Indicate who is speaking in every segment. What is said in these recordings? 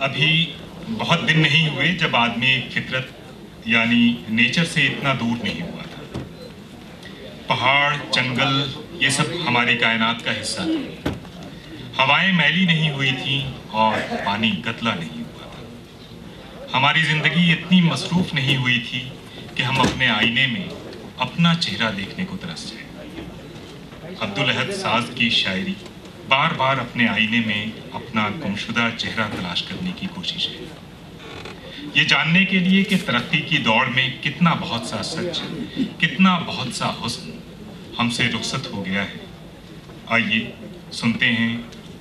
Speaker 1: ابھی بہت دن نہیں ہوئے جب آدمی فطرت یعنی نیچر سے اتنا دور نہیں ہوا تھا۔ پہاڑ، جنگل، یہ سب ہماری کائنات کا حصہ تھے۔ ہوائیں میلی نہیں ہوئی تھیں اور پانی گدلا نہیں ہوا تھا۔ ہماری زندگی اتنی مصروف نہیں ہوئی تھی کہ ہم اپنے آئینے میں اپنا چہرہ دیکھنے کو ترس جائیں۔ عبدالاحد ساز کی شاعری بار بار اپنے آئینے میں اپنا گمشدہ چہرہ تلاش کرنے کی کوشش ہے، یہ جاننے کے لیے کہ ترقی کی دوڑ میں کتنا بہت سا سچ، کتنا بہت سا حسن ہم سے رخصت ہو گیا ہے۔ آئیے سنتے ہیں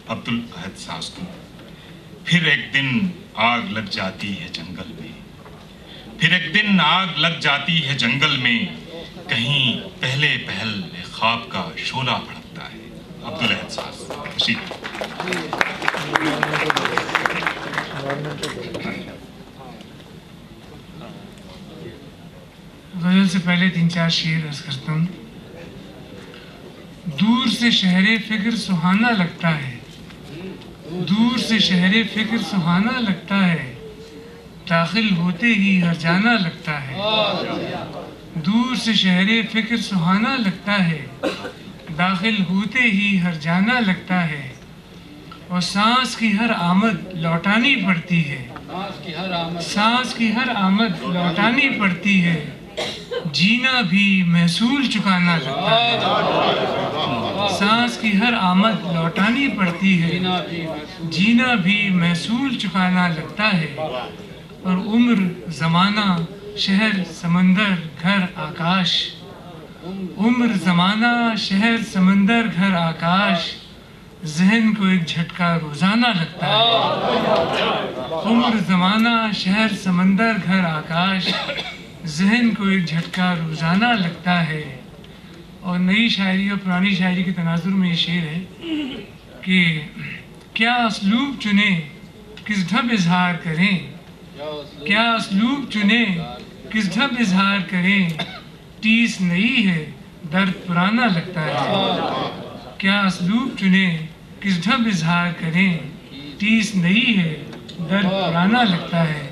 Speaker 1: عبدالاحد ساز کو۔ پھر ایک دن آگ لگ جاتی ہے جنگل میں، پھر ایک دن آگ لگ جاتی ہے جنگل میں، کہیں پہلے پہل خواب کا شعلہ بھڑکتا ہے۔ عبدالاحد ساز تشریف۔
Speaker 2: غزل سے پہلے 3-4 شعر عرض کرتا ہوں۔ دور سے شہر فکر سہانا لگتا ہے، دور سے شہر فکر سہانا لگتا ہے، داخل ہوتے ہی ہر جانا لگتا ہے۔ دور سے شہر فکر سہانا لگتا ہے، داخل ہوتے ہی ہر جانا لگتا ہے، اور سانس کی ہر آمد لوٹانی پڑتی ہے، سانس کی ہر آمد لوٹانی پڑتی ہے، جینا بھی محصول چکانا لگتا ہے۔ سانس کی ہر آمد لوٹانی پڑتی ہے، جینا بھی محصول چکانا لگتا ہے، اور عمر، زمانہ، شہر، سمندر، گھر، آکاش، عمر، زمانہ، شہر، سمندر، گھر، آکاش، ذہن کو ایک جھٹکا روزانہ لگتا ہے۔ عمر، زمانہ، شہر، سمندر، گھر، آکاش، ذہن کو ایک جھٹکا روزانہ لگتا ہے۔ اور نئی شاعری اور پرانی شاعری کے تناظر میں یہ شعر ہے کہ کیا اسلوب چنیں کس ڈھب اظہار کریں، کیا اسلوب چنیں کس ڈھب اظہار کریں، ٹیس نئی ہے درد پرانا لگتا ہے۔ کیا اسلوب چنیں کس ڈھب اظہار کریں، ٹیس نئی ہے درد پرانا لگتا ہے۔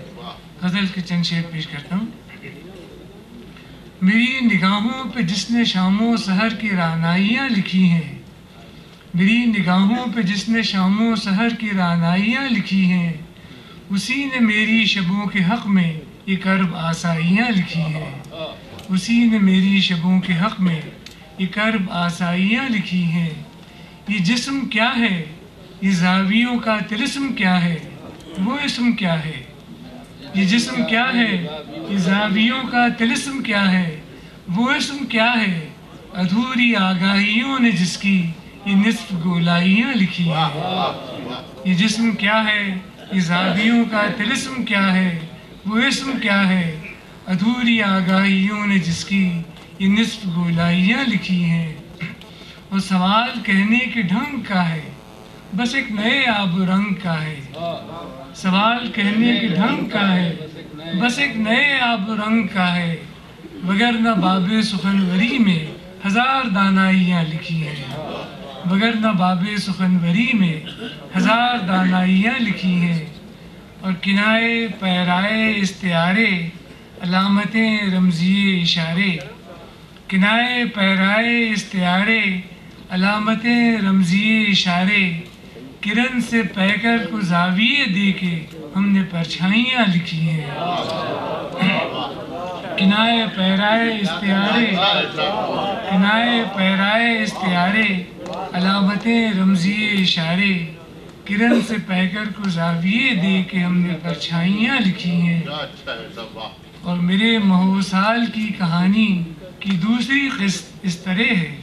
Speaker 2: غزل کے چند شعر پیش کرتا ہوں۔ میری نگاہوں پہ جس نے شام و سحر کی رعنائیاں لکھی ہیں، میری نگاہوں پہ جس نے شام و سحر کی رعنائیاں لکھی ہیں، اسی نے میری شبوں کے حق میں یہ کرب آسائیاں لکھی ہیں، اسی نے میری شبوں کے حق میں یہ کرب آسائیاں لکھی ہیں۔ یہ جسم کیا ہے، یہ زاویوں کا طلسم کیا ہے، وہ اسم کیا ہے۔ یہ جسم کیا ہے، یہ زاویوں کا طلسم کیا ہے، وہ اسم کیا ہے، ادھوری آگاہیوں نے جس کی یہ نصف گولائیاں لکھی ہیں۔ یہ جسم کیا ہے، یہ زاویوں کا طلسم کیا ہے، وہ اسم کیا ہے، ادھوری آگاہیوں نے جس کی یہ نصف گولائیاں لکھی ہیں۔ اور سوال کہنے کے ڈھنگ کا ہے، بس ایک نئے آب و رنگ کا ہے۔ سوال کہنے کے ڈھنگ کا ہے، بس ایک نئے آب و رنگ کا ہے، وگرنہ باب سخنوری میں ہزار دانائیاں لکھی ہیں، وگرنہ باب سخنوری میں ہزار دانائیاں لکھی ہیں۔ اور کنائے پیرائے استعارے، علامتیں رمزیے اشارے، کنائے پیرائے استعارے، علامتیں رمزیے اشارے، کرن سے پیکر کو زاویے دے کے ہم نے پرچھائیاں لکھی ہیں۔ کنائے پیرائے استعارے، کنائے پیرائے استعارے، علامتیں رمزیے اشارے، کرن سے پیکر کو زاویے دے کے ہم نے پرچھائیاں لکھی ہیں۔ اور میرے مہوسال کی کہانی کی دوسری قسط اس طرح ہے،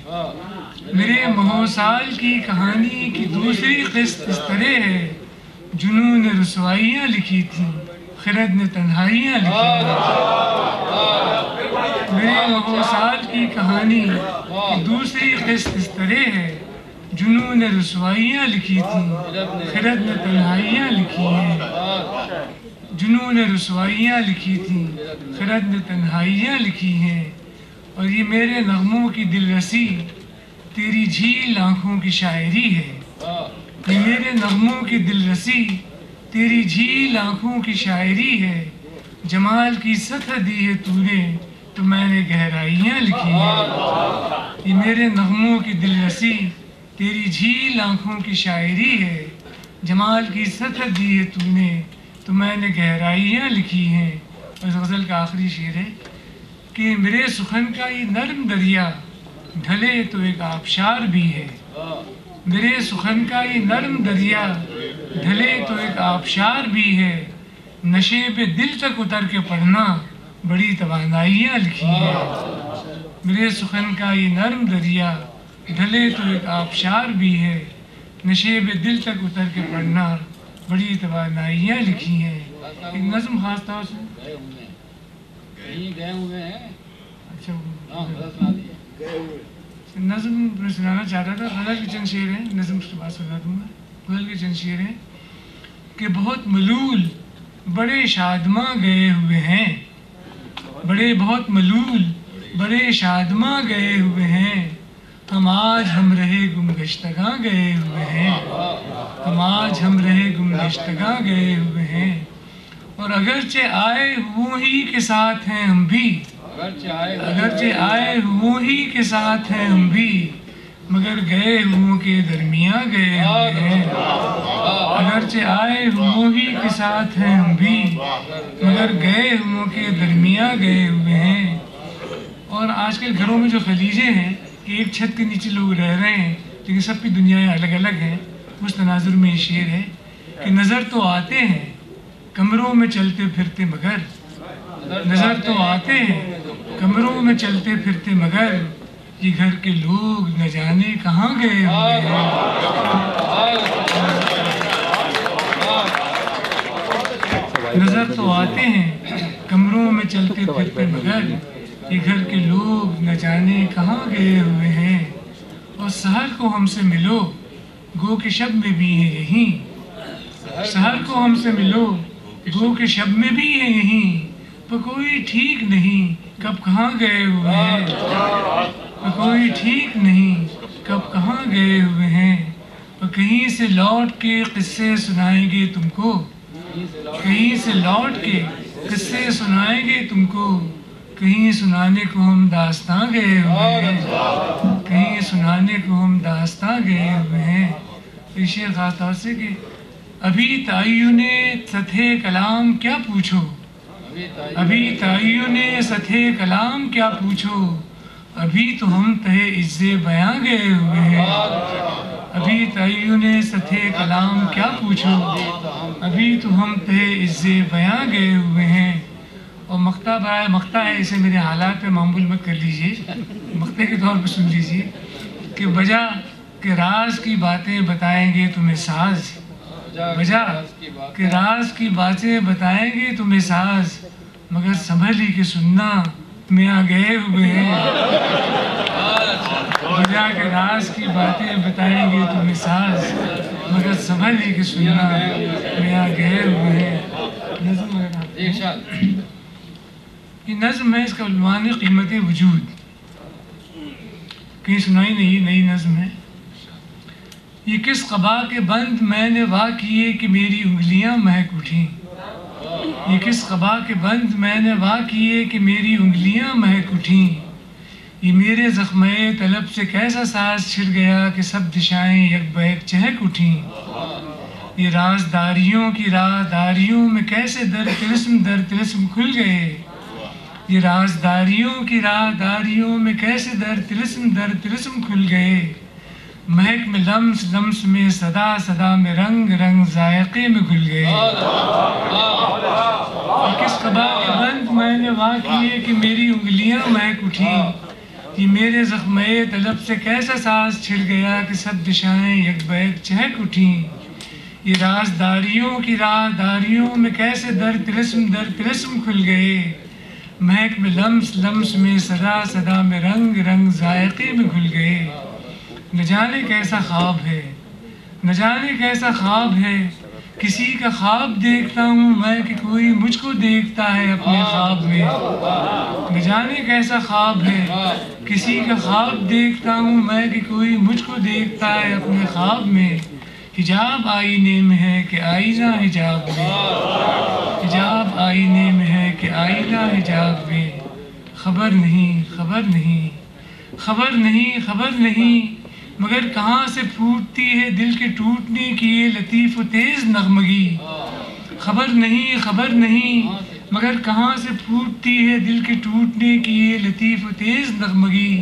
Speaker 2: میرے مہوسال کی کہانی کی دوسری قسط اس طرح ہے، جنون نے رسوائیاں لکھی تھیں، خرد نے تنہائیاں لکھی ہیں۔ میرے مہوسال کی کہانی کی دوسری قسط اس طرح ہے، جنون نے رسوائیاں لکھی تھیں، خرد نے تنہائیاں لکھی ہیں۔ جنون نے رسوائیاں لکھی تھیں، خرد نے تنہائیاں لکھی ہیں۔ اور یہ میرے نغموں کی دل رسی، تیری جھیل آنکھوں کی شاعری ہے۔ یہ میرے نغموں کی دل رسی، تیری جھیل آنکھوں کی شاعری ہے، جمال کی سطح دی ہے تو نے، تو میں نے گہرائیاں لکھی ہیں۔ یہ میرے نغموں کی دل رسی، تیری جھیل آنکھوں کی شاعری ہے، جمال کی سطح دی ہے تو نے، تو میں نے گہرائیاں لکھی ہیں۔ اور اس غزل کا آخری شعر ہے کہ میرے سخن کا یہ نرم دریا ڈھلے تو ایک آبشار بھی ہے، میرے سخن کا یہ نرم دریا ڈھلے تو ایک آبشار بھی ہے، نشے پہ دل تک اتر کے پڑھنا بڑی توانائیاں لکھی ہیں۔ میرے سخن کا یہ نرم دریا ڈھلے تو ایک آبشار بھی ہے، نشے پہ دل تک اتر کے پڑھنا بڑی توانائیاں لکھی ہیں۔ ایک نظم خاص طور سے
Speaker 3: گئے ہوئے ہیں،
Speaker 2: اچھا
Speaker 3: گئے ہوئے
Speaker 2: نظم میں سنانا چاہتا تھا، غزل کے چند شعر ہیں، نظم کے بعد سنا دوں گا۔ غزل کے چند شعر ہیں کہ بہت ملول بڑے شادماں گئے ہوئے ہیں، بہت ملول بڑے شادماں گئے ہوئے ہیں، ہم آج ہم رہے گم گشتگاں گئے ہوئے ہیں، ہم آج ہم رہے گم گشتگاں گئے ہوئے ہیں، اور اگرچہ آئے وہی کے ساتھ ہیں ہم بھی، اگرچہ آئے وہی کے ساتھ ہیں ہم بھی، مگر گئے ہوں کے درمیان گئے ہوئے ہیں، اگرچہ آئے وہی کے ساتھ ہیں ہم بھی، مگر گئے ہوں کے درمیان گئے ہوئے ہیں۔ اور آج کل گھروں میں جو خلیجیں ہیں کہ ایک چھت کے نیچے لوگ رہ رہے ہیں لیکن سب کی دنیایں الگ الگ ہیں، اس تناظر میں یہ شعر ہے کہ نظر تو آتے ہیں کمروں میں چلتے پھرتے مگر، نظر تو آتے ہیں کمروں میں چلتے پھرتے مگر، یہ گھر کے لوگ نہ جانے کہاں گئے ہوئے ہیں۔ نظر تو آتے ہیں کمروں میں چلتے پھرتے مگر، یہ گھر کے لوگ نہ جانے کہاں گئے ہوئے ہیں، اور سحر کو ہم سے ملو گو کہ شب میں بھی ہے یہیں، سحر کو ہم سے ملو گو کہ شب میں بھی ہے یہیں، پر کوئی ٹھیک نہیں کب کہاں گئے ہوئے ہیں، پر کوئی ٹھیک نہیں کب کہاں گئے ہوئے ہیں، اور کہیں سے لوٹ کے قصے سنائیں گے تم کو، کہیں سے لوٹ کے قصے سنائیں گے تم کو، کہیں سنانے کو ہم داستاں گئے ہوئے ہیں، کہیں سنانے کو ہم داستاں گئے ہوئے ہیں۔ شعر خاص طور سے کہ ابھی تعین سطح کلام کیا پوچھو، ابھی تعین سطح کلام کیا پوچھو، ابھی تو ہم تہے عز بیاں گئے ہوئے ہیں، ابھی تعین سطح کلام کیا پوچھو، ابھی تو ہم تہے عز بیاں گئے ہوئے ہیں۔ اور مقطع برائے مقطع ہے، اسے میرے حالات پہ معمول مت کر لیجئے، مقطع کے طور پہ سن لیجئے کہ بجا کہ راز کی باتیں بتائیں گے تمہیں ساز، بجا کہ راز کی باتیں بتائیں گے تمہیں ساز، مگر سنبھل ہی کے سننا میاں گئے ہوئے ہیں، بجا کہ راز کی باتیں بتائیں گے تمہیں ساز، مگر سنبھل ہی کے سننا میاں گئے ہوئے ہیں۔ نظم یہ نظم ہے، اس کا عنوان ہے قیمت وجود، کہیں سنائی نہیں، نئی نظم ہے۔ یہ کس قبا کے بند میں نے وا کیے کہ میری انگلیاں مہک اٹھیں، یہ کس قبا کے بند میں نے وا کیے کہ میری انگلیاں مہک اٹھیں، یہ میرے زخمِ طلب سے کیسا ساز چھڑ گیا کہ سب دشائیں یک بیک چہک اٹھیں، یہ رازداریوں کی راہداریوں میں کیسے در طلسم کھل گئے، یہ رازداریوں کی راہداریوں میں کیسے در طلسم کھل گئے، مہک میں لمس لمس میں صدا صدا میں رنگ رنگ ذائقے میں گھل گئے، کس قبا کے بند میں نے وا کیے کہ میری انگلیاں مہک اٹھیں، یہ میرے زخمِ طلب سے کیسا ساز چھڑ گیا کہ سب دشائیں یک بیک چہک اٹھیں، یہ رازداریوں کی راہداریوں میں کیسے در طلسم کھل گئے، مہک میں لمس لمس میں صدا صدا میں رنگ رنگ ذائقے میں گھل گئے، نہ جانے کیسا خواب ہے، نہ جانے کیسا خواب ہے، کسی کا خواب دیکھتا ہوں میں کہ کوئی مجھ کو دیکھتا ہے اپنے خواب میں، نہ جانے کیسا خواب ہے، کسی کا خواب دیکھتا ہوں میں کہ کوئی مجھ کو دیکھتا ہے اپنے خواب میں، हिजाब आईने में है कि आईना हिजाब में, हिजाब आईने में है कि आईना हिजाब में। खबर नहीं खबर नहीं खबर नहीं खबर नहीं, मगर कहाँ से फूटती है दिल के टूटने की ये लतीफ़ व तेज़ नगमगी। खबर नहीं मगर कहाँ से फूटती है दिल के टूटने की ये लतीफ़ व तेज़ नगमगी।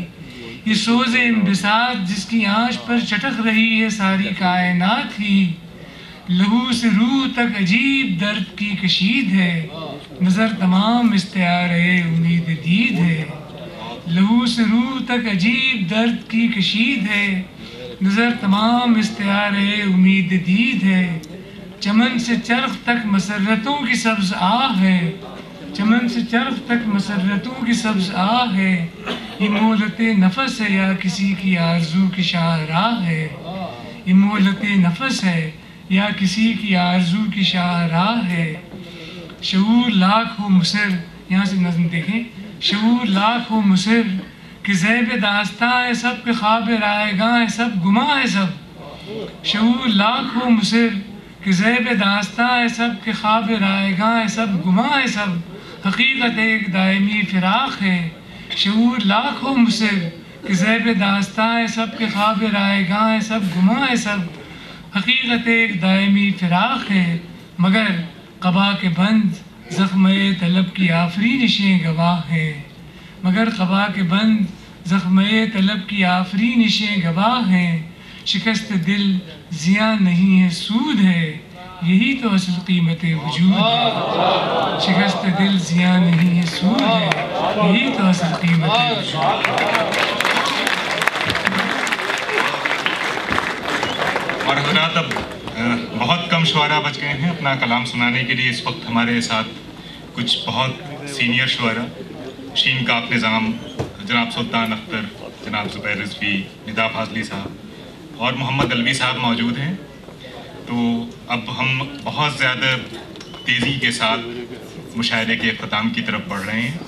Speaker 2: ये सोज़े इम्बिसात जिसकी आँच पर चटक रही है सारी कायनात ही, लहू से रूह तक अजीब दर्द की कशीद है, नज़र तमाम इस्तिआरे उम्मीद दीद है। लहू से रूह तक अजीब दर्द की कशीद है, नज़र तमाम इस्तिआरे उम्मीद दीद है। चमन से चरख तक मसरतों की सब्ज़ आह है, चमन से चरख तक मसरतों की सब्ज़ आह है। ये मोहलत नफस है या किसी की आरज़ू की शाहराह है, ये मोहलत नफस है या किसी की आरज़ू की शाहराह है। शऊर लाख हो मुसर, यहाँ से नज़्म देखें, शऊर लाख हो मुसर कि ज़ैब दास्तां है सब के ख्वाब रायगां है सब गुमा है सब। शऊर लाख हो मुसर कि ज़ैब दास्तां है सब के ख्वाब रायगां है सब गुमा है सब। हकीकत एक दायमी फिराक है, शऊर लाख हो मुसर कि ज़ैब दास्तां है सब के ख्वाब रायगां है सब गुमा है सब। हकीकत एक दायमी फिराक है, मगर क़बा के बंद ज़ख्म-ए तलब की आफरी निशें गवाह है, मगर क़बा के बंद ज़ख्म-ए तलब की आफरी निशें गवाह हैं। शिकस्त दिल ज़िया नहीं है सूद है, यही तो असल कीमत वजूद है। शिकस्त दिल ज़िया नहीं है सूद है, यही तो असल कीमत वजूद है।
Speaker 1: और हज़रात, अब बहुत कम शुआरा बच गए हैं अपना कलाम सुनाने के लिए। इस वक्त हमारे साथ कुछ बहुत सीनियर शुआरा, शीन काफ निज़ाम, जनाब सुल्तान अख्तर, जनाब ज़ुबैर रिज़वी, निदा फाज़ली साहब और मोहम्मद अलवी साहब मौजूद हैं। तो अब हम बहुत ज़्यादा तेज़ी के साथ मुशायरे के अख्ताम की तरफ बढ़ रहे हैं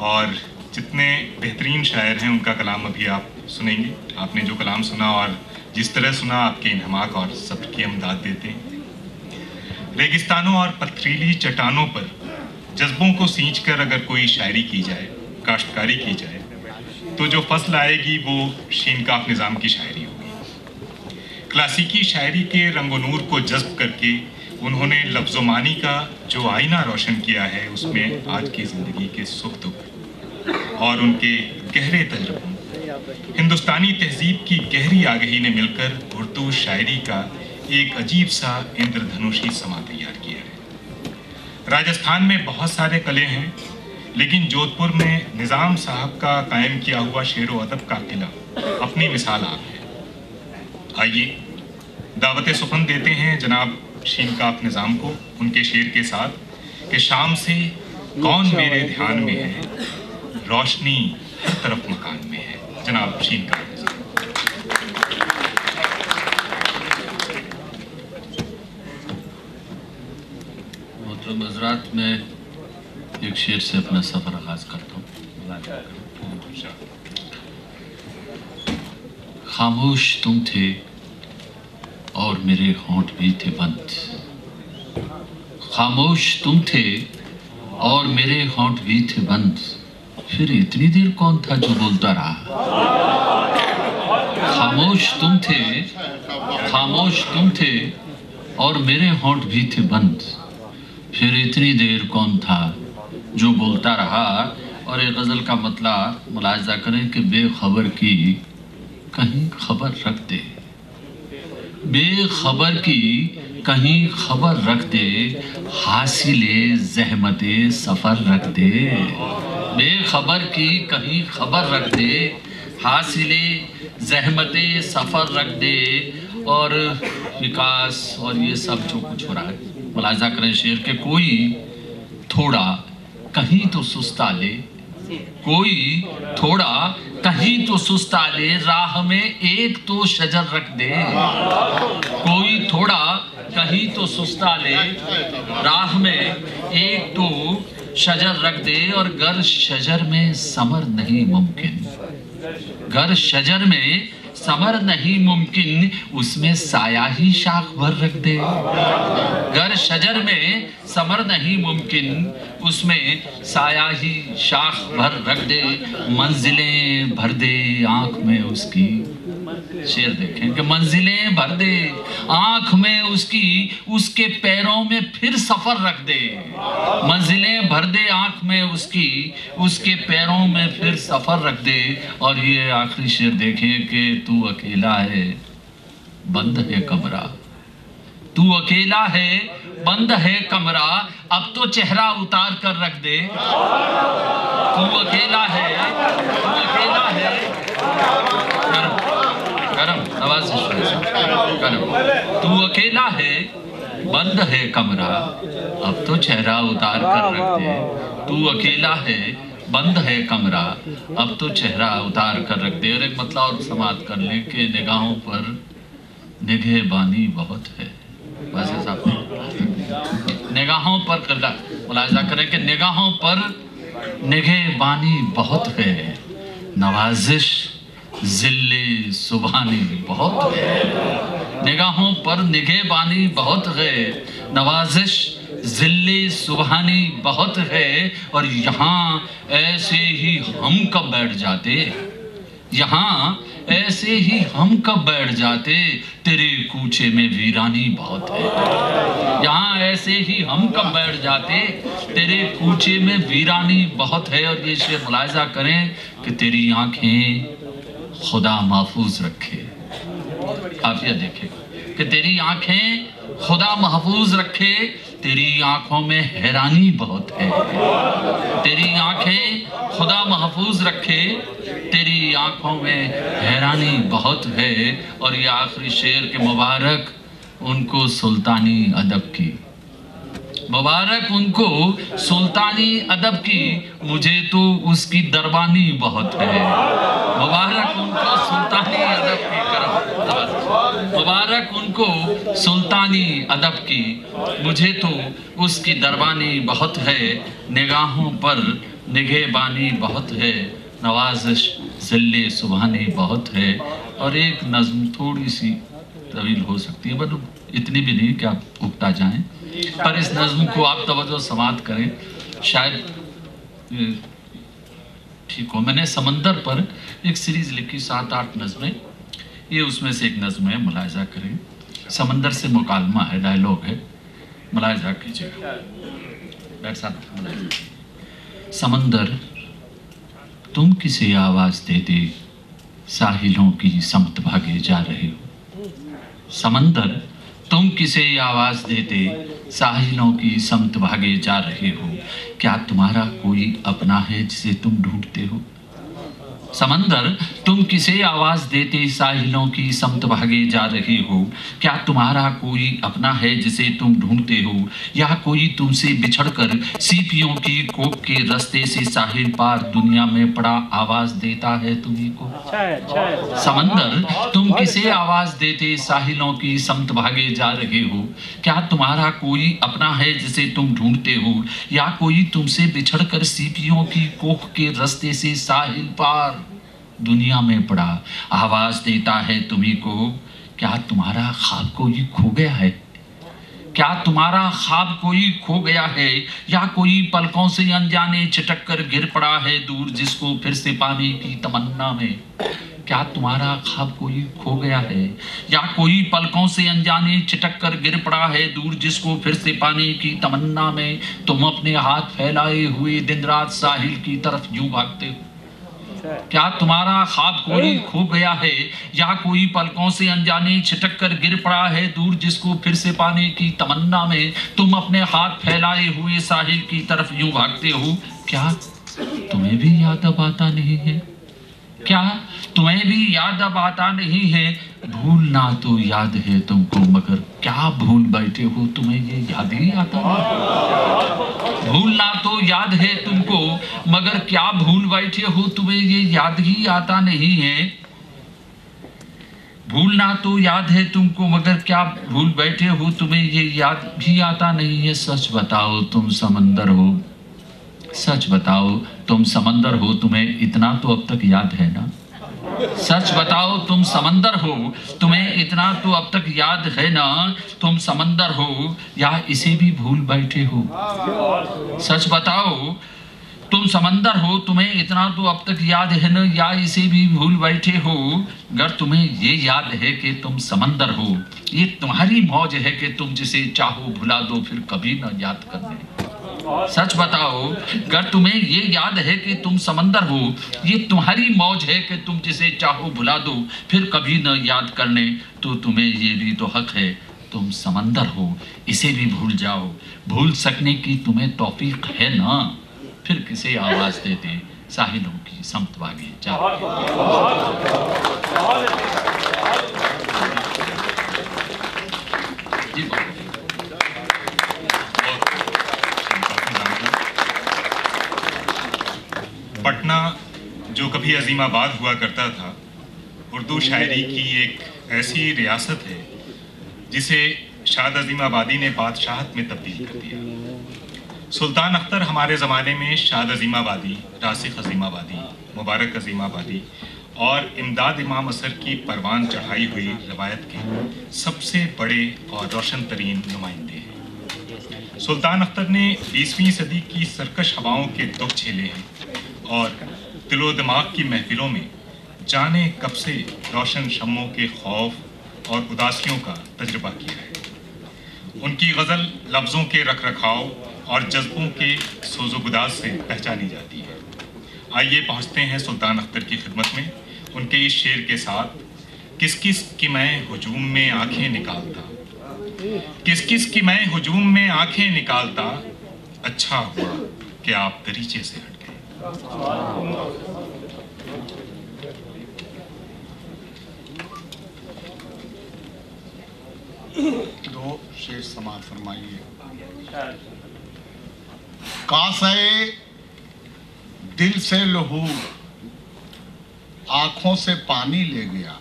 Speaker 1: और जितने बेहतरीन शायर हैं उनका कलाम अभी आप सुनेंगे। आपने जो कलाम सुना और जिस तरह सुना, आपके इन्हमाक और सब्र की हम दाद देते हैं। रेगिस्तानों और पथरीली चट्टानों पर जज्बों को सींच कर अगर कोई शायरी की जाए, काश्तकारी की जाए, तो जो फसल आएगी वो शीन काफ निज़ाम की शायरी होगी। क्लासिकी शायरी के रंगो नूर को जज्ब करके उन्होंने लफ्ज़ो मानी का जो आईना रोशन किया है, उसमें आज की ज़िंदगी के सुख दुख और उनके गहरे तजुर्बों, हिंदुस्तानी तहजीब की गहरी आगही ने मिलकर उर्दू शायरी का एक अजीब सा इंद्रधनुषी समा तैयार किया है। राजस्थान में बहुत सारे कले हैं, लेकिन जोधपुर में निज़ाम साहब का कायम किया हुआ शेर व अदब का किला अपनी मिसाल आप है। आइए दावत सुखन देते हैं जनाब शीन काफ निज़ाम को उनके शेर के साथ कि शाम से कौन मेरे ध्यान में है, रोशनी हर तरफ मकान में है। जनाब शीन काफ निज़ाम।
Speaker 4: मोहतरम हज़रात, मैं एक शेर से अपना सफ़र आगाज़ करता हूँ। खामोश तुम थे और मेरे होंठ भी थे बंद, खामोश तुम थे और मेरे होंठ भी थे बंद, फिर इतनी देर कौन था जो बोलता रहा। खामोश तुम थे, खामोश तुम थे और मेरे होंठ भी थे बंद, फिर इतनी देर कौन था जो बोलता रहा। और एक गज़ल का मतलब मुलाहिज़ा करें कि बेखबर की कहीं खबर रख दे, बेखबर की कहीं खबर रख दे, हासिले ज़हमते सफ़र रख दे। बेखबर की कहीं खबर रख दे, हासिले ज़हमते सफ़र रख दे। और विकास और ये सब जो कुछ हो रहा है, मुलाहिज़ा करें शेर के कोई थोड़ा कहीं तो सुस्ता ले, कोई थोड़ा कहीं तो सुस्ता ले, राह में एक तो शजर रख दे। कोई थोड़ा कहीं तो सुस्ता ले, राह में एक तो शजर रख दे। और गर शजर में समर नहीं मुमकिन, गर शजर में समर नहीं मुमकिन उसमें साया ही शाख भर रख दे। गर शजर में समर नहीं मुमकिन उसमें साया ही शाख भर रख दे। मंजिलें भर दे आंख में उसकी, शेर देखें कि मंजिलें भर दे आंख में उसकी, उसके पैरों में फिर सफर रख दे। मंजिलें भर दे आंख में उसकी, उसके पैरों में फिर सफर रख दे। और ये आखिरी शेर देखें कि तू अकेला है बंद है कमरा, तू अकेला है बंद है कमरा, अब तो चेहरा उतार कर रख दे। तू अकेला है, तू अकेला है, गरम आवाज से गरम, तू अकेला है बंद है कमरा, अब तो चेहरा उतार कर रख दे। तू अकेला है बंद है कमरा, अब तो चेहरा उतार कर रख दे। और एक मतलब और समाप्त कर लें कि निगाहों पर निगहबानी बहुत है। बस साहब निगाहों पर करना मुलाहिजा करें कि निगाहों पर निगहबानी बहुत है, नवाजिश जिल्ले सुबहानी बहुत है। निगाहों पर निगहबानी बहुत है, नवाजिश जिल्ले सुबहानी बहुत है। और यहाँ ऐसे ही हम कब बैठ जाते, यहाँ ऐसे ही हम कब बैठ जाते, तेरे कूचे में वीरानी बहुत है। यहाँ ऐसे ही हम कब बैठ जाते, तेरे कूचे में वीरानी बहुत है। और ये शेर मुलाहिजा करें कि तेरी आंखें खुदा महफूज रखे, काफिया देखे कि तेरी आंखें खुदा महफूज रखे, तेरी आंखों में हैरानी बहुत है। तेरी आंखें खुदा महफूज रखे, तेरी आंखों में हैरानी बहुत है। और ये आखिरी शेर के मुबारक उनको सुल्तानी अदब की, मुबारक उनको सुल्तानी अदब की, मुझे तो उसकी दरबानी बहुत है। मुबारक उनको सुल्तानी अदब की, मुबारक उनको सुल्तानी अदब की, मुझे तो उसकी दरबानी बहुत है। निगाहों पर निगहबानी बहुत है, नवाजिश ज़िल्ले सुबहानी बहुत है। और एक नज़्म थोड़ी सी तवील हो सकती है, मतलब इतनी भी नहीं कि आप उगता जाएं, पर इस नज़्म को आप तवज्जो समात करें, शायद ठीक हो। मैंने समंदर पर एक सीरीज़ लिखी 7-8 नज़में, ये उसमें से एक नज़्म है, मुलाहिजा करें। समंदर से मुकालमा है, डायलॉग है, मुलाहिजा कीजिएगा। बैठ साहब। समंदर तुम किसे आवाज़ देते साहिलों की समत भागे जा रहे हो। समंदर तुम किसे आवाज़ देते साहिलों की समत भागे जा रहे हो, क्या तुम्हारा कोई अपना है जिसे तुम ढूंढते हो। समंदर तुम किसे आवाज़ देते साहिलों की समत भागे जा रहे हो, क्या तुम्हारा कोई अपना है जिसे तुम ढूंढते हो, या कोई तुमसे बिछड़कर सीपियों की कोख के रास्ते से साहिल पार दुनिया में पड़ा आवाज़ देता है तुम्हीं को। समंदर तुम किसे आवाज़ देते साहिलों की समत भागे जा रहे हो, क्या तुम्हारा कोई अपना है जिसे तुम ढूंढते हो, या कोई तुमसे बिछड़कर सीपियों की कोख के रास्ते से साहिल पार दुनिया में पड़ा आवाज देता है तुम्हीं को। क्या तुम्हारा ख्वाब कोई खो गया है, क्या तुम्हारा ख्वाब कोई खो गया है, या कोई पलकों से अनजाने चिटक कर गिर पड़ा है दूर जिसको फिर से पाने की तमन्ना में। क्या तुम्हारा ख्वाब कोई खो गया है, या कोई पलकों से अनजाने चिटक कर गिर पड़ा है दूर जिसको फिर से पाने की तमन्ना में। तुम अपने हाथ फैलाए हुए दिन रात साहिल की तरफ यूं भागते हो। क्या तुम्हारा ख्वाब कोई खो गया है, या कोई पलकों से अनजाने छिटक कर गिर पड़ा है दूर जिसको फिर से पाने की तमन्ना में। तुम अपने हाथ फैलाए हुए साहिल की तरफ यूं भागते हो। क्या तुम्हें भी याद अब आता नहीं है, क्या तुम्हें भी याद अब आता नहीं है। भूलना तो याद है तुमको मगर क्या भूल बैठे हो, तुम्हें ये याद ही आता नहीं। भूलना तो याद है तुमको मगर क्या भूल बैठे हो, तुम्हें ये याद ही आता नहीं है। भूलना तो याद है तुमको मगर क्या भूल बैठे हो, तुम्हें ये याद भी आता नहीं है। सच बताओ तुम समंदर हो, सच बताओ तुम समंदर हो, तुम्हें इतना तो अब तक याद है ना। सच बताओ तुम समंदर हो, तुम्हें इतना तो अब तक याद है ना, तुम समंदर हो या इसे भी भूल बैठे हो। सच बताओ तुम समंदर हो, तुम्हें इतना तो अब तक याद है ना, या इसे भी भूल बैठे हो। अगर तुम्हें ये याद है कि तुम समंदर हो, ये तुम्हारी मौज है कि तुम जिसे चाहो भुला दो फिर कभी न याद करने। सच बताओ अगर तुम्हें ये याद है कि तुम समंदर हो, ये तुम्हारी मौज है कि तुम जिसे चाहो भुला दो फिर कभी न याद करने, तो तुम्हें ये भी तो हक है तुम समंदर हो, इसे भी भूल जाओ। भूल सकने की तुम्हें तौफीक है ना, फिर किसे आवाज देते साहिलों की समत वागे जा।
Speaker 1: पटना जो कभी अजीमाबाद हुआ करता था, उर्दू शायरी की एक ऐसी रियासत है जिसे शाद अजीमाबादी ने बादशाहत में तब्दील कर दिया। सुल्तान अख्तर हमारे ज़माने में शाद अजीमाबादी, रासिख अजीमाबादी, मुबारक अजीमाबादी और इमदाद इमाम असर की परवान चढ़ाई हुई रवायत के सबसे बड़े और रोशन तरीन नुमाइंदे हैं। सुल्तान अख्तर ने 20वीं सदी की सरकश हवाओं के दुख झेले हैं और दिलो दिमाग की महफिलों में जाने कब से रोशन शम्मों के खौफ और उदासियों का तजुर्बा किया है। उनकी गज़ल लफ्ज़ों के रख रखाव और जज्बों के सोज़ोगुदाज से पहचानी जाती है। आइए पहुँचते हैं सुल्तान अख्तर की खिदमत में उनके इस शेर के साथ। किस किस की मैं हुजूम में आंखें निकालता, किस किस की मैं हुजूम में आंखें निकालता, अच्छा हुआ कि आप दरीचे से हट गए।
Speaker 5: दो शेर समाअत फरमाइए। कासे दिल से लहू आंखों से पानी ले गया,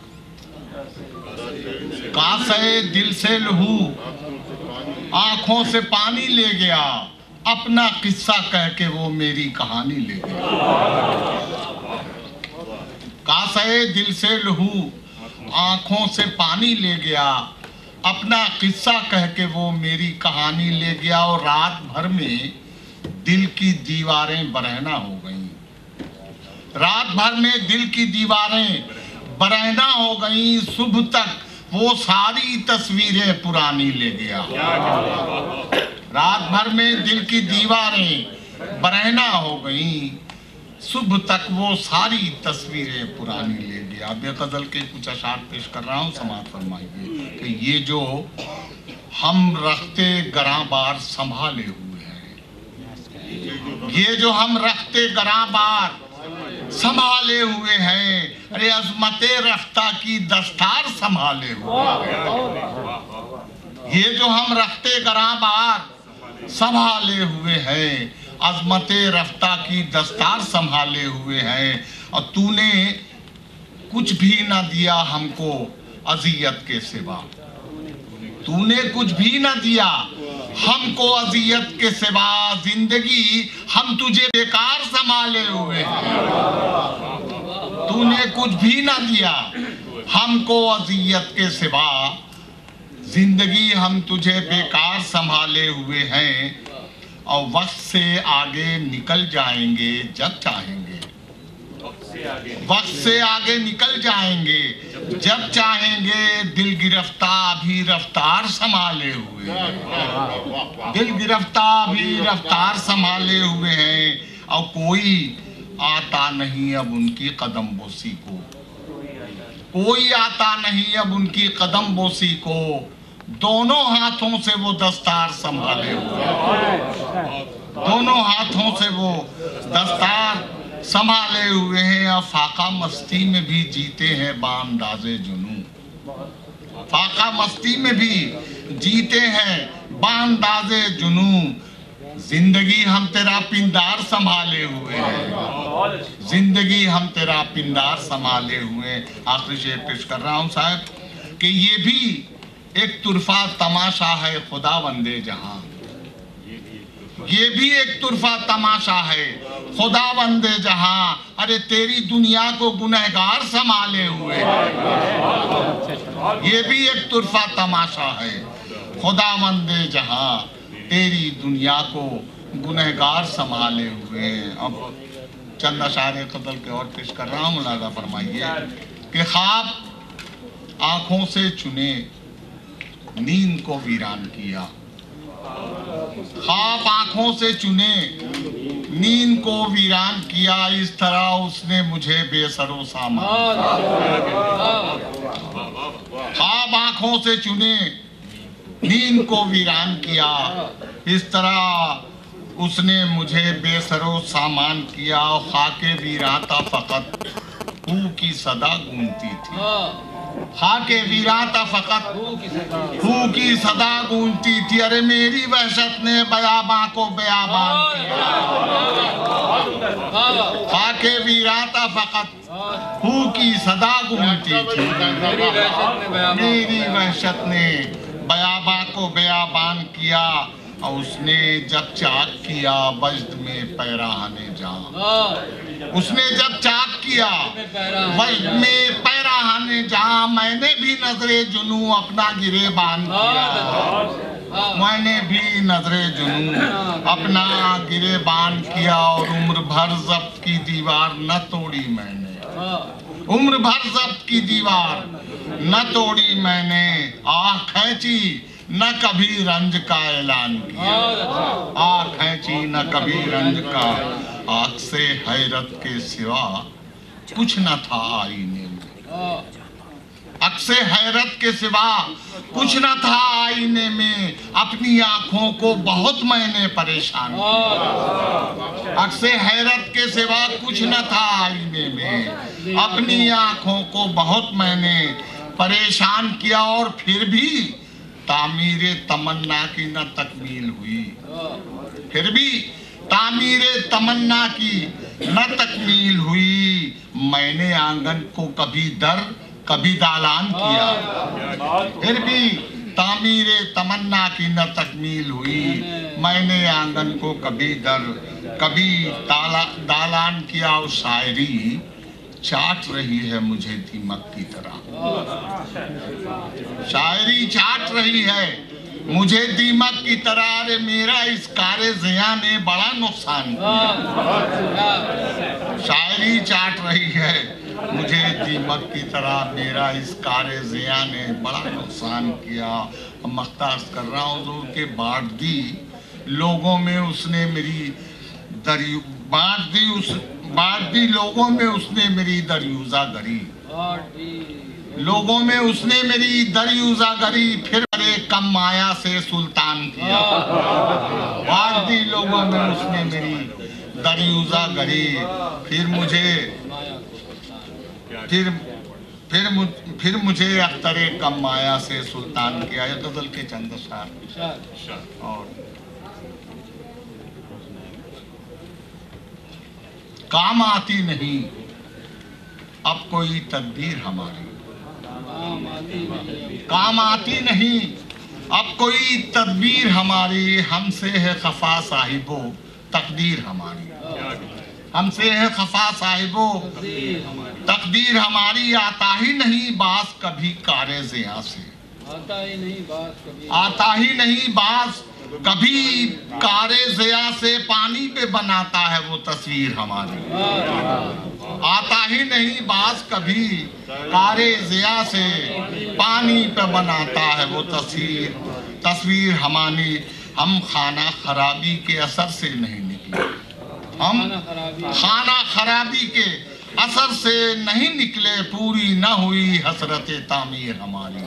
Speaker 5: कासे दिल से लहू आंखों से पानी ले गया, अपना किस्सा कह के वो मेरी कहानी ले गया। कासे दिल से लहू आंखों से पानी ले गया, अपना किस्सा कह के वो मेरी कहानी ले गया। और रात भर में दिल की दीवारें बरहना हो गईं, रात भर में दिल की दीवारें बरहना हो गईं, सुबह तक वो सारी तस्वीरें पुरानी ले गया। रात भर में दिल की दीवारें बरहना हो गईं, सुबह तक वो सारी तस्वीरें पुरानी ले गया। मैं गज़ल के कुछ अशार पेश कर रहा हूँ, समाअत फरमाइए कि ये जो हम रखते गरां बार संभाले हुए हैं, ये जो हम रखते गरां बार संभाले हुए हैं, अरे अज़मते रफ्ता की दस्तार संभाले हुए हैं। ये जो हम रखते गरां बार संभाले हुए हैं, अज़मते रफ्ता की दस्तार संभाले हुए हैं। और तूने कुछ भी ना दिया हमको अज़ियत के सिवा, तूने कुछ भी ना दिया हमको अज़ियत के सिवा, जिंदगी हम तुझे बेकार संभाले हुए हैं। तूने कुछ भी ना दिया हमको अज़ियत के सिवा, जिंदगी हम तुझे बेकार संभाले हुए हैं। और वक्त से आगे निकल जाएंगे जब चाहेंगे, वक्त से आगे निकल जाएंगे जब चाहेंगे, दिल गिरफ्तार भी रफ्तार संभाले हुए हैं, दिल गिरफ्तार भी रफ्तार संभाले हुए हैं। और कोई आता नहीं अब उनकी कदम बोसी को, कोई आता नहीं अब उनकी कदम बोसी को, दोनों हाथों से वो दस्तार संभाले हुए हैं, दोनों हाथों से वो दस्तार संभाले हुए हैं। और फाका मस्ती में भी जीते हैं बांदाज़े जुनून, फाका मस्ती में भी जीते हैं बांदाज़े जुनून। जिंदगी हम तेरा पिंडार संभाले हुए हैं, जिंदगी हम तेरा पिंडार संभाले हुए हैं। आखिरी शेर पेश कर रहा हूँ साहब कि ये भी एक तुरफा तमाशा है खुदा वंदे जहां, ये भी एक तुरफा तमाशा है खुदावंदे जहां, अरे तेरी दुनिया को गुनहगार संभाले हुए, ये भी एक तुरफा तमाशा है। खुदावंदे जहां, तेरी दुनिया को गुनहगार संभाले हुए। अब चंद अशारे क़ज़ल के और पेश कर रहा हूँ, मुलाज़ा फरमाइए कि ख्वाब आंखों से चुने, नींद को वीरान किया। ख्वाब आंखों से चुने, नींद को वीरान किया, इस तरह उसने मुझे बेसरो सामान। ख्वाब आंखों से चुने, नींद को वीरान किया, इस तरह उसने मुझे बेसरो सामान किया। खाके वीराता फकत हू की सदा गूंजती थी, खाके वीराता फकत हू की सदा गूंजती थी। अरे मेरी वहशत ने बयाबां को बयाबान किया। खाके वीराता फकत हू की सदा गूंजती थी, मेरी वहशत ने बयाबां को बयाबान किया। और उसने जब चाक किया वजद में पैराहने जहां, उसने जब चाक किया वजद में पैराहने जहां, मैंने भी नजरे जुनू अपना गिरेबान किया। मैंने भी नजरे जुनू अपना गिरेबान किया। और उम्र भर ज़ब्त की दीवार न तोड़ी मैंने, उम्र भर ज़ब्त की दीवार न तोड़ी मैंने। आह खींची न कभी रंज का ऐलान किया, आह खींची न कभी रंज का। आँख से हैरत के सिवा कुछ न था आईने में, आँख से हैरत के सिवा कुछ न था आईने में। अपनी आंखों को बहुत मैंने परेशान किया, आँख से हैरत के सिवा कुछ न था आईने में। अपनी आंखों को बहुत मैंने परेशान किया। और फिर भी तामीरे तमन्ना की न तकमील हुई, फिर भी तामीरे तमन्ना की न तकमील हुई। मैंने आंगन को कभी दर कभी दालान किया, फिर भी तामीरे तमन्ना की न तकमील हुई। मैंने आंगन को कभी दर कभी दालान किया। और शायरी चाट रही है मुझे दीमक की तरह, शायरी चाट रही है मुझे दीमक की तरह। अरे मेरा इस कारे ज़िया ने बड़ा नुकसान किया, शायरी चाट रही है मुझे दीमक की तरह, मेरा इस कारे ज़िया ने बड़ा नुकसान किया। मख्तार कर रहा हूँ जो के बांट दी लोगों में उसने मेरी दरियो, बांट दी लोगों में उसने मेरी दरियूजा गरी, लोगों में उसने मेरी दरियूजा गरी। फिर मेरे कम माया से सुल्तान किया, बांट दी लोगों में उसने मेरी दरियूजा गरी। फिर मुझे अख्तरे कम माया से सुल्तान किया। ये गजल के चंद अशार। और काम आती नहीं अब कोई तदबीर हमारी, काम आती नहीं अब कोई तदबीर हमारी। हमसे है खफा साहिबो तकदीर हमारी, हमसे है खफा साहिबो तकदीर हमारी। आता ही नहीं बास कभी कारे ज़िया से, आता ही नहीं बास कभी कारे ज़िया से। पानी पे बनाता है वो तस्वीर हमारी, आता ही नहीं बास कभी कारे ज़िया से। पानी पे बनाता है वो तस्वीर हमारी। हम खाना खराबी के असर से नहीं निकले, हम खाना खराबी के असर से नहीं निकले। पूरी न हुई हसरत तामीर हमारी,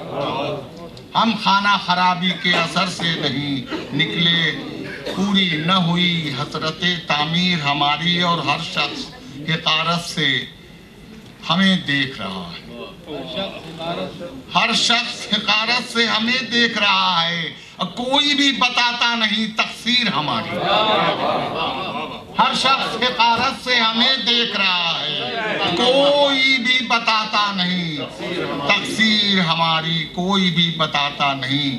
Speaker 5: हम खाना खराबी के असर से नहीं निकले। पूरी न हुई हसरत तामीर हमारी। और हर शख्स हिकारत से हमें देख रहा है, हर शख्स हिकारत से हमें देख रहा है। कोई भी बताता नहीं तकसीर हमारी, हर शख्स हिकारत से हमें देख रहा है। कोई भी बताता नहीं तकसीर हमारी, कोई भी बताता नहीं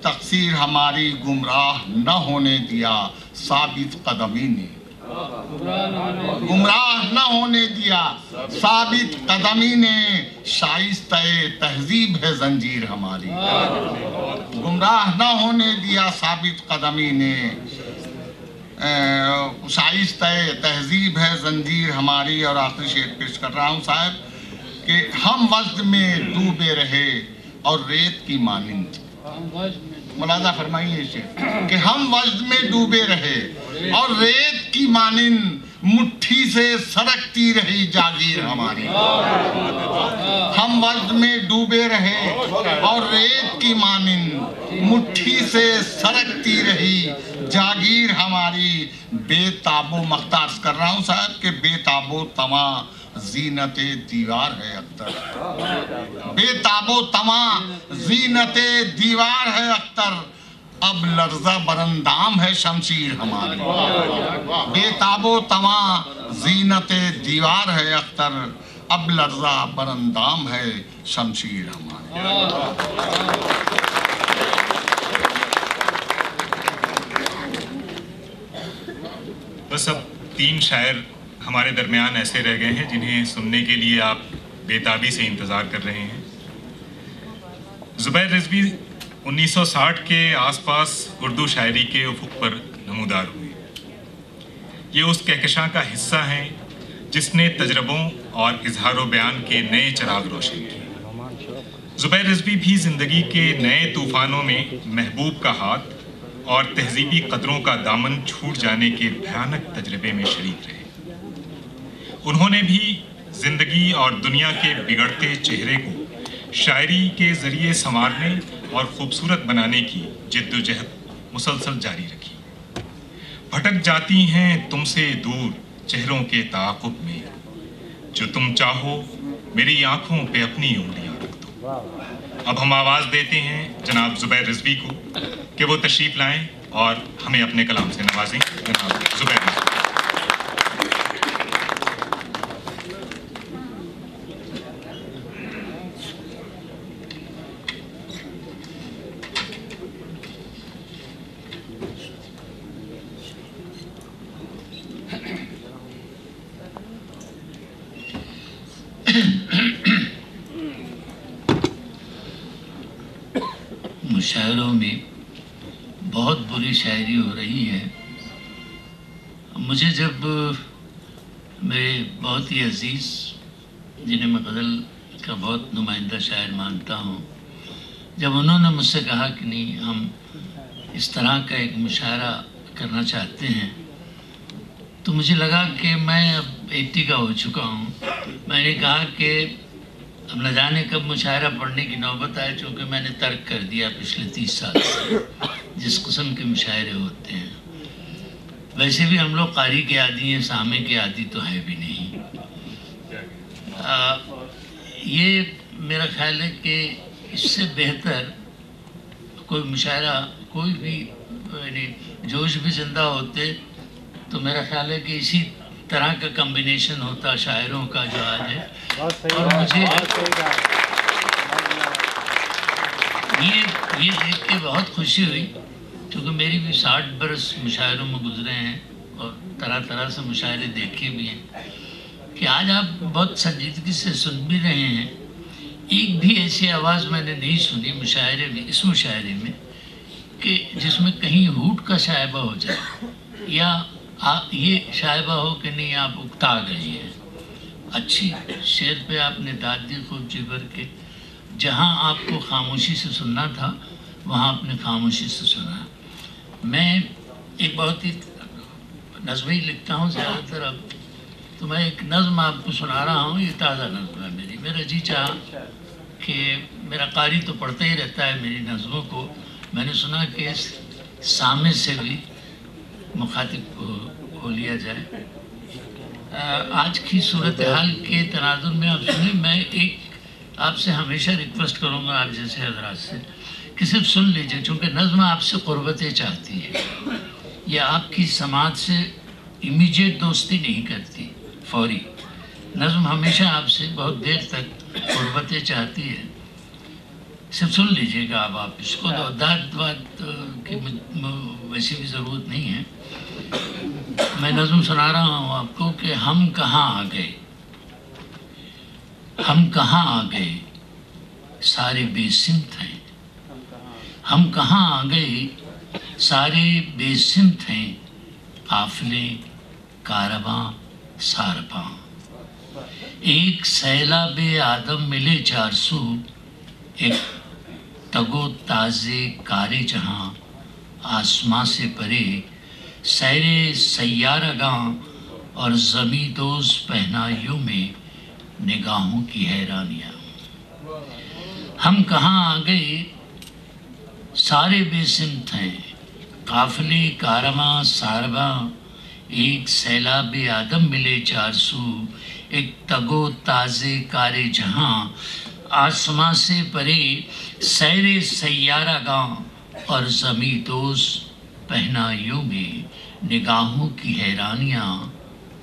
Speaker 5: तकसीर हमारी। गुमराह न होने दिया साबित कदमी ने, गुमराह न होने दिया साबित कदमी ने, शाइस्ते तहजीब है जंजीर हमारी। गुमराह न होने दिया साबित कदमी ने, शाइस्ते तहजीब है जंजीर हमारी। और आखिरी शेर पेश कर रहा हूँ साहब कि हम वज्द में डूबे रहे और रेत की मानिंद, मुलाजा फरमाइए शेर, कि हम वज्द में डूबे रहे और रेत की मानिंद मुट्ठी से सरकती रही जागीर हमारी। हम वज्द में डूबे रहे और रेत की मानिंद मुट्ठी से सरकती रही जागीर हमारी। बेताबो मख्तार कर रहा हूँ साहब कि बेताबो तमा जीनते दीवार है अख्तर, बेताबो तमा जीनते दीवार है अख्तर, अब लर्जा बरंदाम है शमशीर हमारी। बेताबो तमा जीनते दीवार है अख्तर, अब लर्जा बरंदाम है शमशीर हमारी।
Speaker 1: बस अब 3 शायर हमारे दरमियान ऐसे रह गए हैं जिन्हें सुनने के लिए आप बेताबी से इंतज़ार कर रहे हैं। ज़ुबैर रिज़वी 1960 के आसपास उर्दू शायरी के उफ़ुक़ पर नमूदार हुए। ये उस कहकशां का हिस्सा हैं जिसने तजरबों और इजहार बयान के नए चिराग रोशन किए। ज़ुबैर रिज़वी भी ज़िंदगी के नए तूफ़ानों में महबूब का हाथ और तहजीबी कदरों का दामन छूट जाने के भयानक तजर्बे में शरीक रहे। उन्होंने भी ज़िंदगी और दुनिया के बिगड़ते चेहरे को शायरी के ज़रिए संवारने और ख़ूबसूरत बनाने की जिद्दोजहद मुसलसल जारी रखी। भटक जाती हैं तुमसे दूर चेहरों के ताक़ुब में, जो तुम चाहो मेरी आँखों पे अपनी उंगलियां रख दो। अब हम आवाज़ देते हैं जनाब ज़ुबैर रिज़वी को कि वो तशरीफ़ लाएं और हमें अपने कलाम से नवाजें। जनाब ज़ुबैर रिज़वी।
Speaker 4: मुशायरों में बहुत बुरी शायरी हो रही है। मुझे जब मेरे बहुत ही अजीज़, जिन्हें मैं गज़ल का बहुत नुमाइंदा शायर मानता हूँ, जब उन्होंने मुझसे कहा कि नहीं हम इस तरह का एक मुशायरा करना चाहते हैं, तो मुझे लगा कि मैं अब 80 का हो चुका हूँ। मैंने कहा कि अब न जाने कब मुशायरा पढ़ने की नौबत आए, चूँकि मैंने तर्क कर दिया पिछले 30 साल से जिस किस्म के मुशायरे होते हैं। वैसे भी हम लोग कारी के आदी हैं, सामे के आदी तो है भी नहीं। ये मेरा ख्याल है कि इससे बेहतर कोई मुशायरा, कोई भी यानी जोश भी ज़िंदा होते तो मेरा ख्याल है कि इसी तरह का कम्बिनेशन होता शायरों का जो आज है। और मुझे ये देख के बहुत खुशी हुई, क्योंकि मेरी भी 60 बरस मुशायरों में गुजरे हैं और तरह तरह से मुशायरे देखे भी हैं, कि आज आप बहुत संजीदगी से सुन भी रहे हैं। एक भी ऐसी आवाज़ मैंने नहीं सुनी मुशायरे में, इस मुशायरे में, कि जिसमें कहीं हूट का शायबा हो जाए या ये शायबा हो कि नहीं आप उकता गए हैं। अच्छी शेर पे आपने दाद दी खूब जी भर के। जहाँ आपको खामोशी से सुनना था वहाँ आपने खामोशी से सुना। मैं एक बहुत ही नज़्म ही लिखता हूँ ज़्यादातर अब, तो मैं एक नज़्म आपको सुना रहा हूँ। ये ताज़ा नज़्म है मेरी। मेरा जी चाहा कि मेरा कारी तो पढ़ता ही रहता है मेरी नज़्मों को। मैंने सुना कि सामे से भी मुखातिब हो लिया जाए। आज की सूरत हाल के तनाजुर में आप सुनिए, मैं एक आपसे हमेशा रिक्वेस्ट करूँगा आप जैसे हजरात से कि सिर्फ सुन लीजिए, चूँकि नज़्म आपसे क़ुर्बतें चाहती है। यह आपकी समाज से इमीडिएट दोस्ती नहीं करती, फौरी। नज़्म हमेशा आपसे बहुत देर तक क़ुर्बतें चाहती है। सिर्फ सुन लीजिएगा। अब आप इसको तो दाद वाद की वैसी भी ज़रूरत नहीं है। मैं नज़्म सुना रहा हूँ आपको कि हम कहाँ आ गए, हम कहाँ आ गए, सारे बेसिमत हैं। हम कहाँ आ गए, सारे बेसिमत हैं, काफिले कारवां सारपां। एक सैलाबे आदम मिले 400, एक तगो ताज़े कारे जहाँ, आसमां से परे सैरे सैयारगां और ज़मी दोज़ पहनाइयों में निगाहों की हैरानियाँ। हम कहाँ आ गए, सारे बेसिमत हैं, काफिले कारवां सारवां। एक सैलाबे आदम मिले 400, एक तगो ताज़े कारे जहाँ, आसमां से परे सैरे सैयारगां और ज़मी दोज़ पहनाइयों में निगाहों की हैरानियाँ।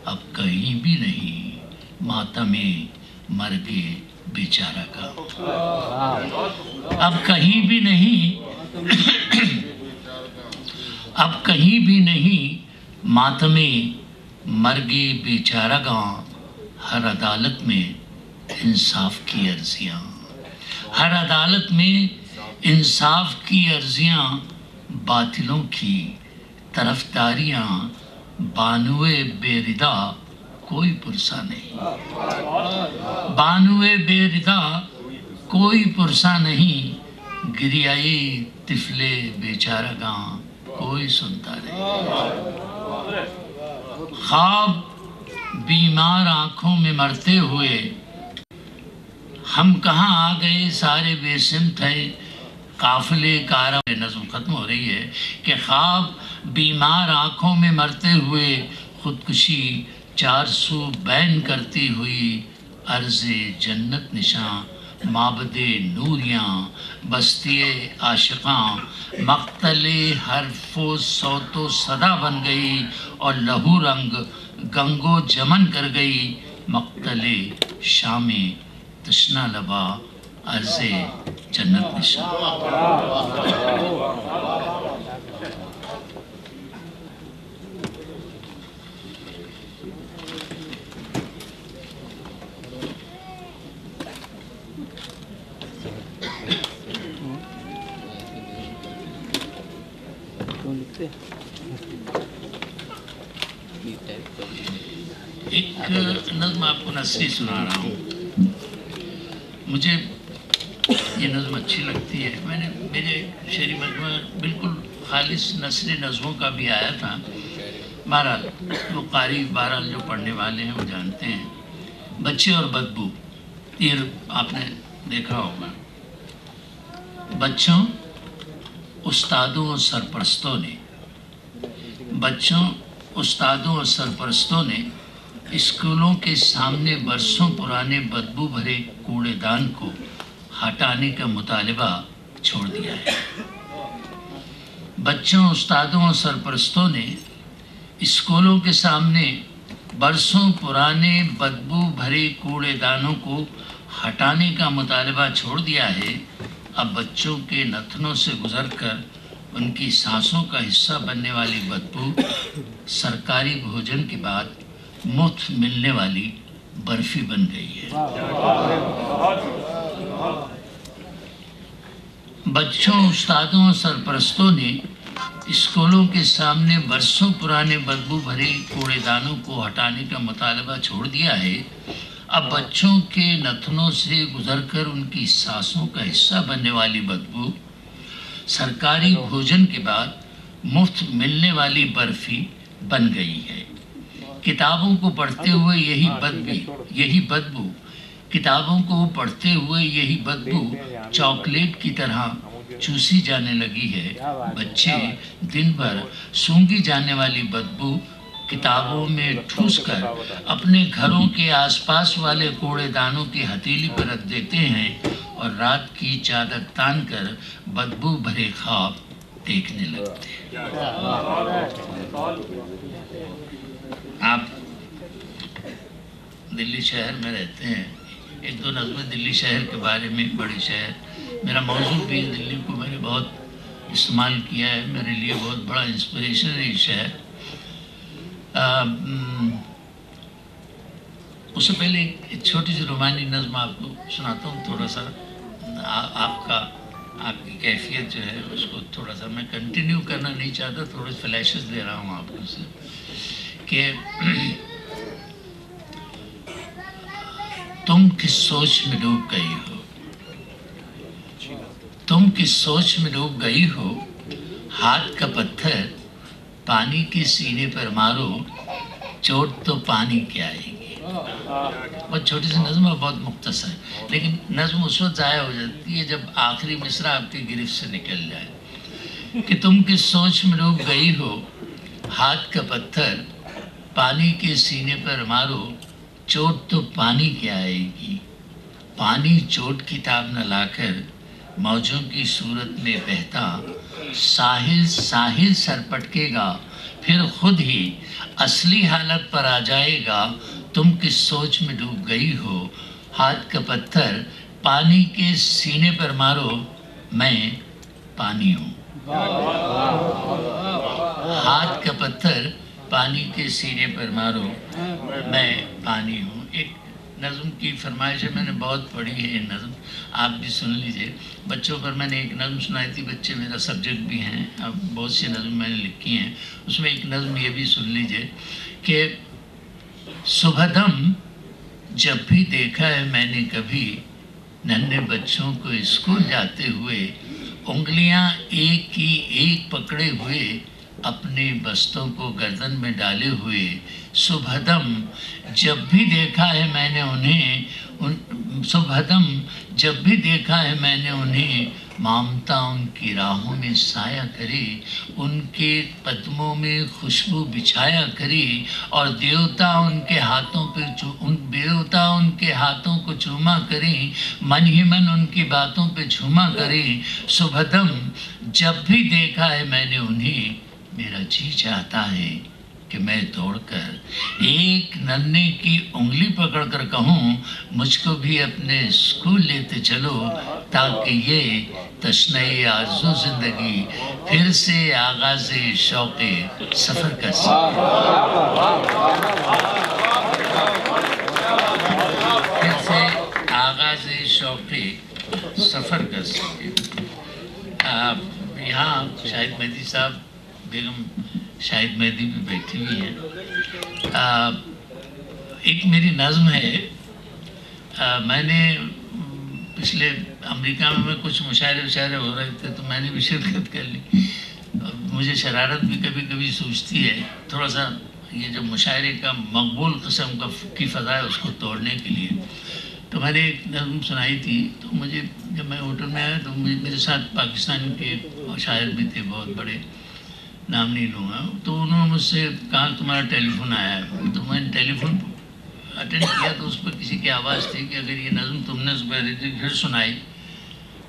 Speaker 4: अब कहीं भी नहीं मातमे मर्गे बेचारा का, अब कहीं भी नहीं अब कहीं भी नहीं मातमे मर्गे बेचारा गाँव। हर अदालत में इंसाफ की अर्जियाँ, हर अदालत में इंसाफ की अर्जियाँ, बातिलों की तरफदारियाँ, बानुए बेरिदा कोई पुरसा नहीं, बानुए बेरिदा कोई पुरसा नहीं, गिरियाई तिफले बेचारा गाँव कोई सुनता नहीं। ख्वाब बीमार आँखों में मरते हुए, हम कहाँ आ गए, सारे बेसिमत हैं, काफिले कारा। नज़्म ख़त्म हो रही है कि ख्वाब बीमार आँखों में मरते हुए, खुदकुशी 400 बैन करती हुई, अर्ज़े जन्नत निशां, माबदे नूरियाँ, बस्तिये आशिकां, मक्तले हरफो सौतो सदा बन गई और लहू रंग गंगो जमन कर गई। मक्तले शामे तशना लबा, अर्ज़े जन्नत निशां। एक नज़्म आपको नसरी सुना रहा हूँ। मुझे ये नज़्म अच्छी लगती है। मैंने मेरे शेरी मजमू बिल्कुल खालिस नसरी नज़्मों का भी आया था। बहरहाल वो कारी बहरहाल जो पढ़ने वाले हैं वो जानते हैं। बच्चे और बदबू, ये आपने देखा होगा। बच्चों, उस्तादों और सरपरस्तों ने, बच्चों, उस्तादों और सरपरस्तों ने स्कूलों के सामने बरसों पुराने बदबू भरे कूड़ेदान को हटाने का मुतालिबा छोड़ दिया है। बच्चों, उस्तादों और सरपरस्तों ने स्कूलों के सामने बरसों पुराने बदबू भरे कूड़ेदानों को हटाने का मुतालिबा छोड़ दिया है। अब बच्चों के नथनों से गुजरकर उनकी सांसों का हिस्सा बनने वाली बदबू सरकारी भोजन के बाद मुफ्त मिलने वाली बर्फी बन गई है। बच्चों, उस्तादों और सरपरस्तों ने स्कूलों के सामने बरसों पुराने बदबू भरे कूड़ेदानों को हटाने का मुतालबा छोड़ दिया है। अब बच्चों के नथनों से गुजरकर उनकी सांसों का हिस्सा बनने वाली बदबू सरकारी भोजन के बाद मुफ्त मिलने वाली बर्फी बन गई है। किताबों को पढ़ते हुए यही बदबू किताबों को पढ़ते हुए यही बदबू चॉकलेट की तरह चूसी जाने लगी है। बच्चे दिन भर सूंघी जाने वाली बदबू किताबों में ठूसकर अपने घरों के आसपास वाले कूड़ेदानों की हथेली पर रख देते हैं और रात की चादर तानकर बदबू भरे ख्वाब देखने लगते हैं। आप दिल्ली शहर में रहते हैं, एक दो नज़्में दिल्ली शहर के बारे में। बड़े शहर मेरा मौजूद भी है, दिल्ली को मैंने बहुत इस्तेमाल किया है, मेरे लिए बहुत बड़ा इंस्पिरेशन है ये शहर। उससे पहले एक छोटी सी रोमानी नज़्म आपको सुनाता हूँ, थोड़ा सा आपकी कैफियत जो है उसको थोड़ा सा मैं कंटिन्यू करना नहीं चाहता, थोड़े फ्लैशेस दे रहा हूँ आपको से कि तुम किस सोच में डूब गई हो, तुम किस सोच में डूब गई हो, हाथ का पत्थर पानी के सीने पर मारो, चोट तो पानी की आएगी। बहुत छोटी सी नज़्म है, बहुत मुख्तसर है, लेकिन नज़्म उस वक्त ज़ाया हो जाती है जब आखिरी मिसरा आपकी गिरफ्त से निकल जाए कि तुम किस सोच में डूब गई हो, हाथ का पत्थर पानी के सीने पर मारो, चोट तो पानी की आएगी। पानी चोट की ताब न लाकर मौजों की सूरत में बहता, साहिल साहिल सर पटकेगा, फिर खुद ही असली हालत पर आ जाएगा। तुम किस सोच में डूब गई हो, हाथ का पत्थर पानी के सीने पर मारो, मैं पानी हूँ। हाथ का पत्थर पानी के सीने पर मारो, मैं पानी हूँ। एक नज़्म की फरमाइश है, मैंने बहुत पढ़ी है ये नज़्म, आप भी सुन लीजिए। बच्चों पर मैंने एक नज़्म सुनाई थी, बच्चे मेरा सब्जेक्ट भी हैं, अब बहुत सी नज़्म मैंने लिखी हैं, उसमें एक नज़्म ये भी सुन लीजिए कि सुबहदम जब भी देखा है मैंने कभी नन्हे बच्चों को स्कूल जाते हुए, उंगलियां एक की एक पकड़े हुए, अपने बस्तों को गर्दन में डाले हुए। सुबहदम जब भी देखा है मैंने उन्हें, सुबहदम जब भी देखा है मैंने उन्हें, ममता उनकी राहों में साया करे, उनके कदमों में खुशबू बिछाया करे, और देवता उनके हाथों पे देवता उनके हाथों को चूमा करे, मन ही मन उनकी बातों पे झूमा करे। सुबहदम जब भी देखा है मैंने उन्हें, मेरा जी चाहता है कि मैं दौड़कर एक नन्हे की उंगली पकड़कर कहूँ, मुझको भी अपने स्कूल लेते चलो, ताकि ये तशने आरज़ू ज़िंदगी फिर से आगाज़े शौक़े सफ़र कर सके। फिर से आगाज़े शौक़े सफ़र कर सके। यहाँ शाहिद मेहदी साहब, बेगम शाहिद मेहदी भी बैठी हुई है। एक मेरी नज़्म है, मैंने पिछले अमेरिका में कुछ मुशायरे हो रहे थे तो मैंने भी शिरकत कर ली। मुझे शरारत भी कभी कभी सूझती है, थोड़ा सा ये जो मुशायरे का मकबूल किस्म की फ़ज़ा है उसको तोड़ने के लिए। तो मैंने एक नज़्म सुनाई थी, तो मुझे जब मैं होटल में आया तो मेरे साथ पाकिस्तान के शायर भी थे, बहुत बड़े, नाम नहीं लूँगा, तो उन्होंने मुझसे कहा तुम्हारा टेलीफोन आया है। तो मैंने टेलीफोन अटेंड किया तो उस पर किसी की आवाज़ थी कि अगर ये नज़्म तुमने फिर सुनाई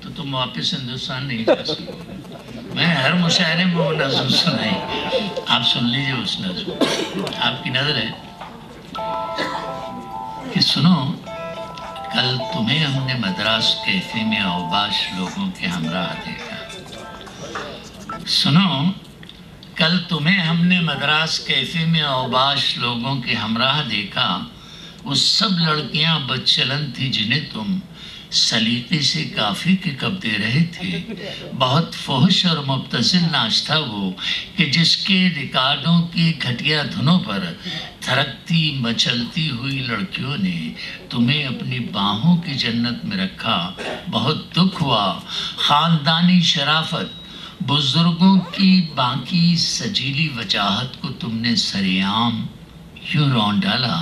Speaker 4: तो तुम वापस हिंदुस्तान नहीं जा सकते। मैं हर मुशायरे में वो नज़्म सुनाई, आप सुन लीजिए उस नज़्म, आपकी नज़र है कि सुनो, कल तुम्हें हमने मद्रास कैफे में औबाश लोगों के हमराह देखा। सुनो, कल तुम्हें हमने मद्रास कैफे में औबाश लोगों के हमराह देखा। वो सब लड़कियां बदचलन थी जिन्हें तुम सलीके से काफ़ी के कब दे रहे थे। बहुत फहश और मुब्तज़िल नाच था वो कि जिसके रिकॉर्डों की घटिया धुनों पर थरकती मचलती हुई लड़कियों ने तुम्हें अपनी बाहों की जन्नत में रखा। बहुत दुख हुआ, ख़ानदानी शराफत, बुजुर्गों की बाकी सजीली वजाहत को तुमने सरेआम यूँ रौंद डाला।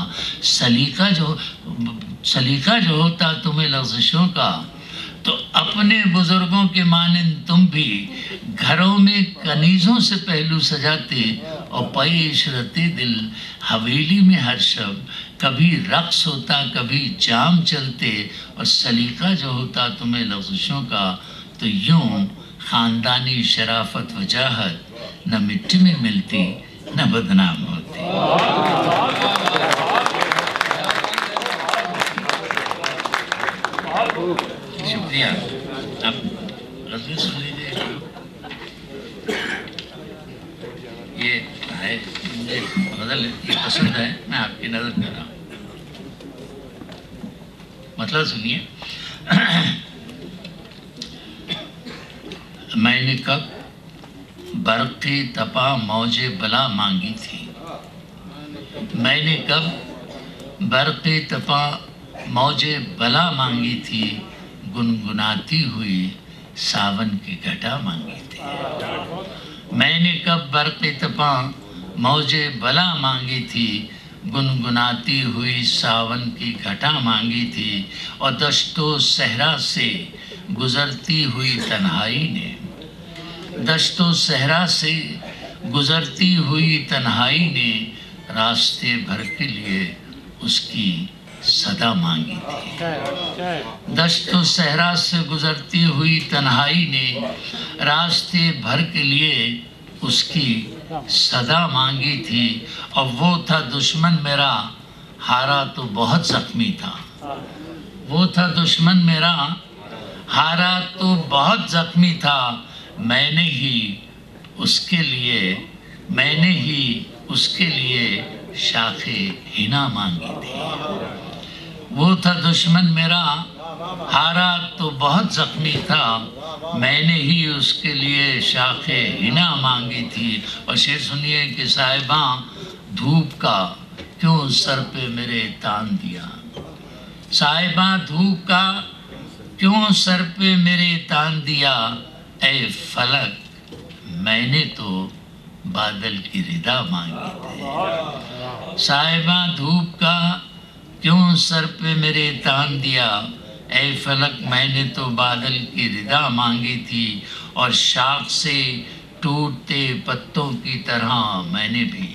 Speaker 4: सलीका जो होता तुम्हें लफ्ज़िशों का, तो अपने बुजुर्गों के मानंद तुम भी घरों में कनीज़ों से पहलू सजाते और पेश रहते दिल हवेली में हर शब। कभी रक्स होता कभी जाम चलते, और सलीका जो होता तुम्हें लफ्ज़िशों का, तो यूँ ख़ानदानी शराफत वजाहत न मिट्टी में मिलती न बदनाम होती। शुक्रिया। आप गज़ल सुन लीजिए। ये है मुझे गज़ल इतनी पसंद है, मैं आपकी नज़र कर रहा हूँ। मतलब सुनिए, मैंने कब बरक़े तपा मौजे बला मांगी थी, मैंने कब बरक़े तपा मौजे बला मांगी थी, गुनगुनाती हुई सावन की घटा मांगी थी। मैंने कब बरक़े तपा मौजे बला मांगी थी, गुनगुनाती हुई सावन की घटा मांगी थी। और दश्तो सहरा से गुज़रती हुई तन्हाई ने, दश्तो सहरा से गुज़रती हुई तन्हाई ने रास्ते भर के लिए उसकी सदा मांगी थी। दश्तो सहरा से गुज़रती हुई तन्हाई ने रास्ते भर के लिए उसकी सदा मांगी थी। और वो था दुश्मन मेरा, हारा तो बहुत ज़ख्मी था। वो था दुश्मन मेरा, हारा तो बहुत ज़ख्मी था। मैंने ही उसके लिए शाखे हिना मांगी थी। वो था दुश्मन मेरा, हारा तो बहुत ज़ख्मी था। मैंने ही उसके लिए शाखे हिना मांगी थी। और शेर सुनिए कि साहिबा धूप का क्यों सर पे मेरे तान दिया, साहिबा धूप का क्यों सर पे मेरे तान दिया। ऐ फलक मैंने तो बादल की रिदा मांगी थी। साहिबा धूप का क्यों सर पे मेरे तान दिया। ऐ फलक मैंने तो बादल की रिदा मांगी थी। और शाख से टूटते पत्तों की तरह मैंने भी,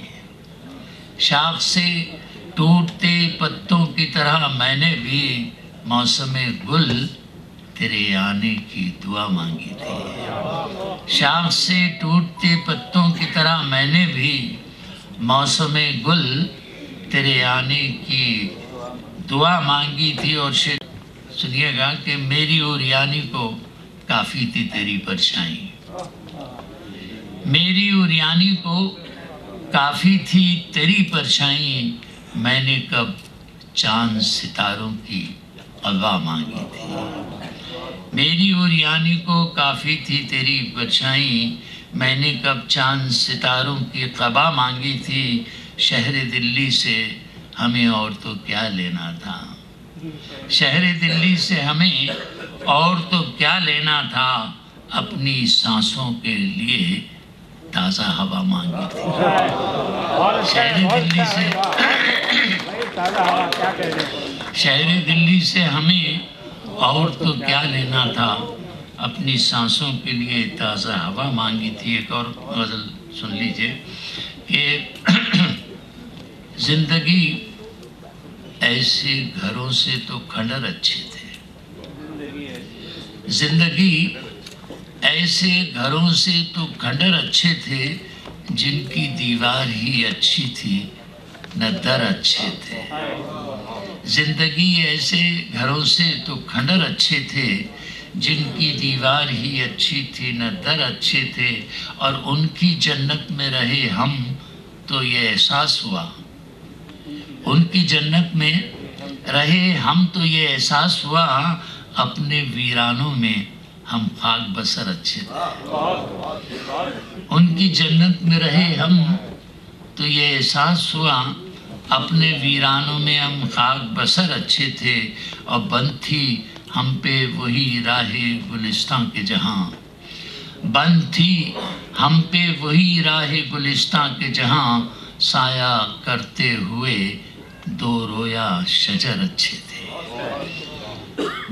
Speaker 4: शाख से टूटते पत्तों की तरह मैंने भी मौसमे गुल तेरे आने की दुआ मांगी थी। शाख से टूटते पत्तों की तरह मैंने भी मौसमे गुल तेरे आने की दुआ मांगी थी। और सुनिएगा कि मेरी और यानी को काफ़ी थी तेरी परछाई, मेरी और यानी को काफ़ी थी तेरी परछाई। मैंने कब चांद सितारों की क़बा मांगी थी। मेरी और यानी को काफ़ी थी तेरी परछाई। मैंने कब चांद सितारों की क़बा मांगी थी। शहर दिल्ली से हमें और तो क्या लेना था, शहर दिल्ली से हमें और तो क्या लेना था। अपनी सांसों के लिए ताज़ा हवा मांगी थी। शहर दिल्ली से हमें और तो क्या लेना था। अपनी सांसों के लिए ताज़ा हवा मांगी थी। एक और गज़ल सुन लीजिए कि जिंदगी ऐसे घरों से तो खंडर अच्छे थे, जिंदगी ऐसे घरों से तो खंडर अच्छे थे। जिनकी दीवार ही अच्छी थी न दर अच्छे थे। जिंदगी ऐसे घरों से तो खंडर अच्छे थे। जिनकी दीवार ही अच्छी थी न दर अच्छे थे। और उनकी जन्नत में रहे हम तो ये एहसास हुआ, उनकी जन्नत में रहे हम तो ये एहसास हुआ। अपने वीरानों में हम खाक बसर अच्छे थे। उनकी जन्नत में रहे हम तो ये एहसास हुआ। अपने वीरानों में हम खाक बसर अच्छे थे। और बंद थी हम पे वही राहे गुलिस्तां के जहाँ, बंद थी हम पे वही राहे गुलिस्तां के जहाँ। साया करते हुए दो रोया शजर अच्छे थे।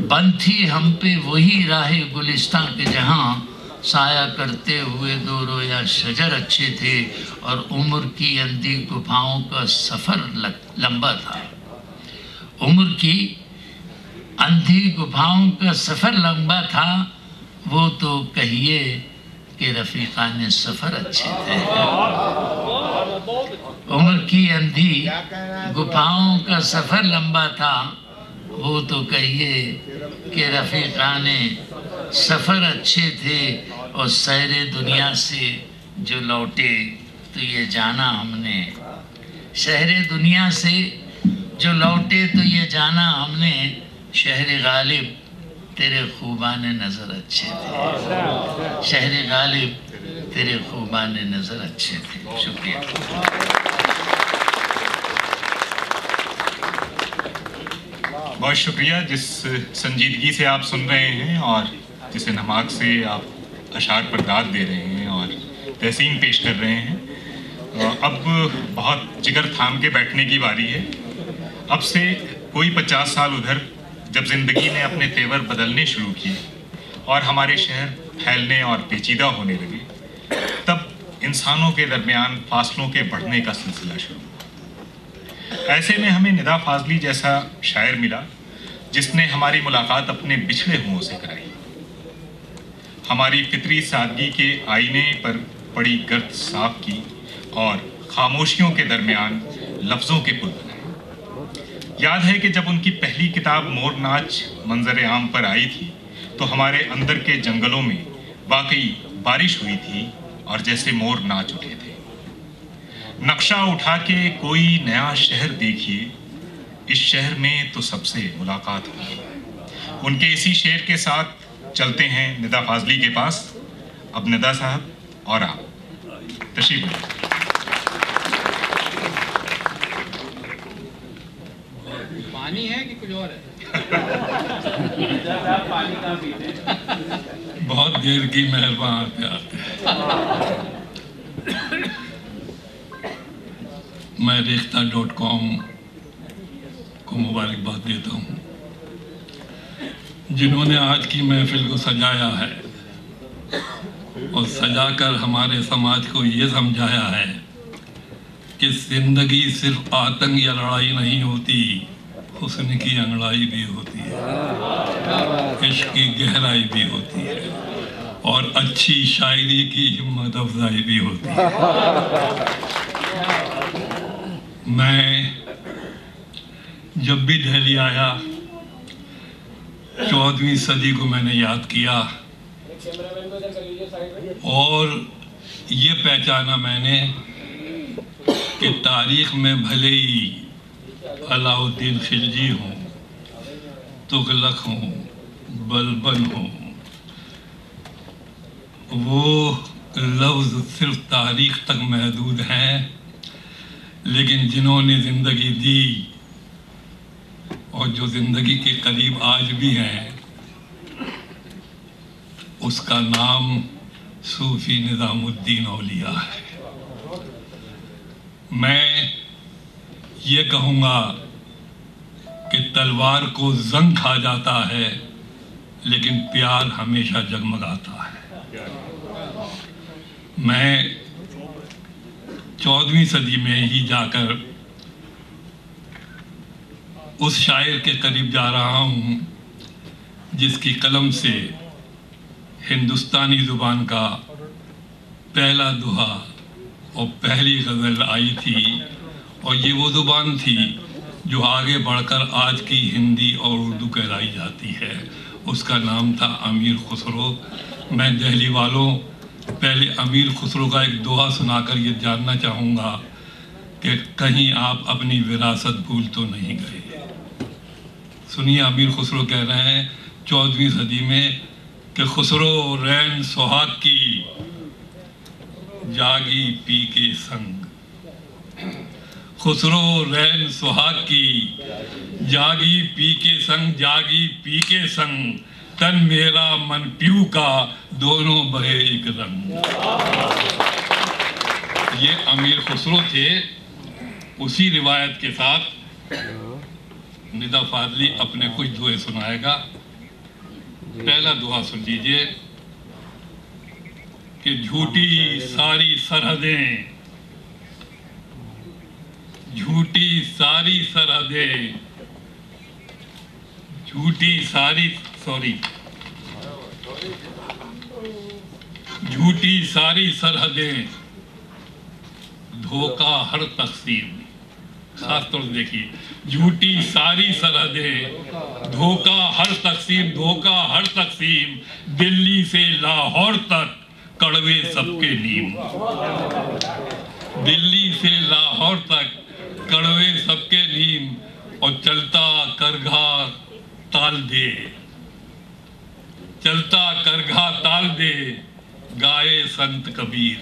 Speaker 4: बंद थी हम पे वही राहे गुलिस्तां के जहाँ। साया करते हुए दो रोया शजर अच्छे थे। और उम्र की अंधी गुफाओं का सफ़र लंबा था। उम्र की अंधी गुफाओं का सफ़र लंबा था। वो तो कहिए कि रफ़ीक़ाने सफ़र अच्छे थे। उम्र की अंधी गुफाओं का सफ़र लंबा था। वो तो कहिए कि रफ़ीक़ाने सफ़र अच्छे थे। और सैरे दुनिया से जो लौटे तो ये जाना हमने, शहर दुनिया से जो लौटे तो ये जाना हमने, शहर गालिब तेरे खूबान नज़र अच्छे थे, शहर गालिब तेरे खूबान नज़र अच्छे थे। शुक्रिया।
Speaker 1: बहुत शुक्रिया जिस संजीदगी से आप सुन रहे हैं और जिस नमाक से आप अशार पर दाद दे रहे हैं और तहसीन पेश कर रहे हैं। अब बहुत जिगर थाम के बैठने की बारी है। अब से कोई 50 साल उधर जब ज़िंदगी ने अपने तेवर बदलने शुरू किए और हमारे शहर फैलने और पेचीदा होने लगे, तब इंसानों के दरमियान फासलों के बढ़ने का सिलसिला शुरू हुआ। ऐसे में हमें निदा फाजली जैसा शायर मिला जिसने हमारी मुलाकात अपने बिछड़े हुओं से कराई, हमारी फितरी सादगी के आईने पर पड़ी गर्द साफ की और खामोशियों के दरमियान लफ्ज़ों के पुल बनाए। याद है कि जब उनकी पहली किताब मोर नाच मंजर आम पर आई थी तो हमारे अंदर के जंगलों में वाकई बारिश हुई थी और जैसे मोर नाच उठे थे। नक्शा उठा के कोई नया शहर देखिए, इस शहर में तो सबसे मुलाकात होगी। उनके इसी शेर के साथ चलते हैं निदा फाजली के पास। अब निदा साहब और आप तशरीफ लाइए।
Speaker 3: पानी है कि कुछ और है?
Speaker 6: बहुत देर की मेहरबान प्यार। मैं रेख्ता.com को मुबारकबाद देता हूँ जिन्होंने आज की महफिल को सजाया है और सजाकर हमारे समाज को ये समझाया है कि ज़िंदगी सिर्फ आतंक या लड़ाई नहीं होती, हुस्न की अंगड़ाई भी होती है, इश्क की गहराई भी होती है और अच्छी शायरी की हिम्मत अफजाई भी होती है। मैं जब भी दिल्ली आया 14वीं सदी को मैंने याद किया और ये पहचाना मैंने कि तारीख़ में भले ही अलाउद्दीन खिलजी हों, तुगलक हों, बलबन हों, वो लफ्ज़ सिर्फ तारीख़ तक महदूद हैं, लेकिन जिन्होंने ज़िंदगी दी और जो ज़िंदगी के करीब आज भी हैं, उसका नाम सूफ़ी निज़ामुद्दीन औलिया है। मैं ये कहूँगा कि तलवार को जंग खा जाता है लेकिन प्यार हमेशा जगमगाता है। मैं 14वीं सदी में ही जाकर उस शायर के करीब जा रहा हूँ जिसकी कलम से हिंदुस्तानी ज़ुबान का पहला दोहा और पहली गज़ल आई थी और ये वो ज़ुबान थी जो आगे बढ़कर आज की हिंदी और उर्दू कहलाई जाती है। उसका नाम था अमीर खुसरो। मैं दिल्ली वालों पहले अमीर खुसरो का एक दोहा सुनाकर ये जानना चाहूँगा कि कहीं आप अपनी विरासत भूल तो नहीं गए। सुनिए, अमीर खुसरो कह रहे हैं 14वीं सदी में कि खुसरो रैन सुहाग की जागी पी के संग, खुसरो रैन सुहाग की जागी पी के संग, जागी पी के संग, तन मेरा मन पीऊ का दोनों बहे एक रंग। ये अमीर खुसरो थे। उसी रिवायत के साथ निदा फाजली अपने कुछ दोहे सुनाएगा। पहला दोहा सुन लीजिए कि झूठी सारी सरहदें, झूठी सारी सरहदें, झूठी सारी झूठी सारी सरहदें, धोखा हर तकसीम। खास तौर से देखिए, झूठी सारी सरहदें, धोखा हर तकसीम, धोखा हर तकसीम, दिल्ली से लाहौर तक कड़वे सबके नीम। दिल्ली से लाहौर तक कड़वे सबके नीम और चलता करघा ताल दे, चलता करघा ताल दे गाए संत कबीर।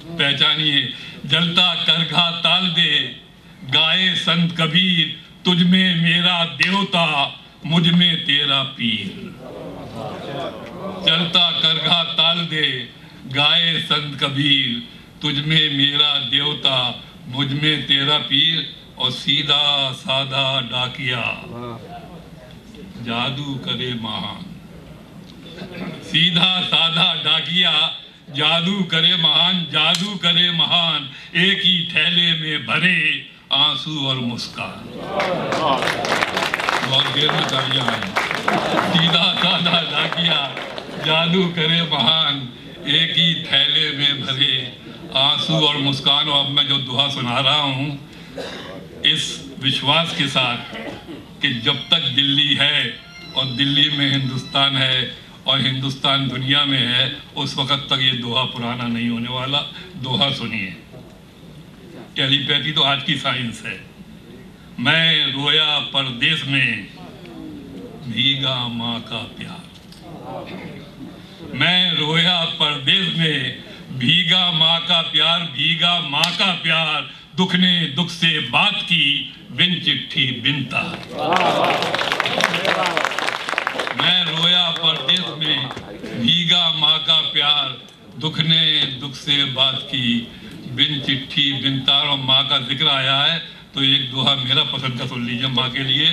Speaker 6: पहचानिए, जलता करघा ताल दे गाए संत कबीर, तुझ में मेरा देवता मुझ में तेरा पीर। चलता करघा ताल दे गाए संत कबीर, तुझ में मेरा देवता मुझ में तेरा पीर। और सीधा साधा डाकिया जादू करे महान, सीधा साधा डाकिया जादू करे महान, जादू करे महान, एक ही थैले में भरे आंसू और मुस्कान। बहुत देर में तालियां हैं। सीधा साधा डाकिया जादू करे महान, एक ही थैले में भरे आंसू और मुस्कान। और अब मैं जो दुआ सुना रहा हूँ इस विश्वास के साथ कि जब तक दिल्ली है और दिल्ली में हिंदुस्तान है और हिंदुस्तान दुनिया में है, उस वक़्त तक ये दोहा पुराना नहीं होने वाला। दोहा सुनिए। टेलीपैथी तो आज की साइंस है। मैं रोया परदेस में भीगा माँ का प्यार, मैं रोया परदेस में भीगा माँ का प्यार, भीगा माँ का प्यार, दुख ने दुख से बात की बिन चिट्ठी बिन तार। मैं रोया परदेस में भीगा माँ का प्यार, दुख ने दुख से बात की बिन चिट्ठी बिन तार। और माँ का जिक्र आया है तो एक दोहा मेरा पसंद का सुन लीजिए माँ के लिए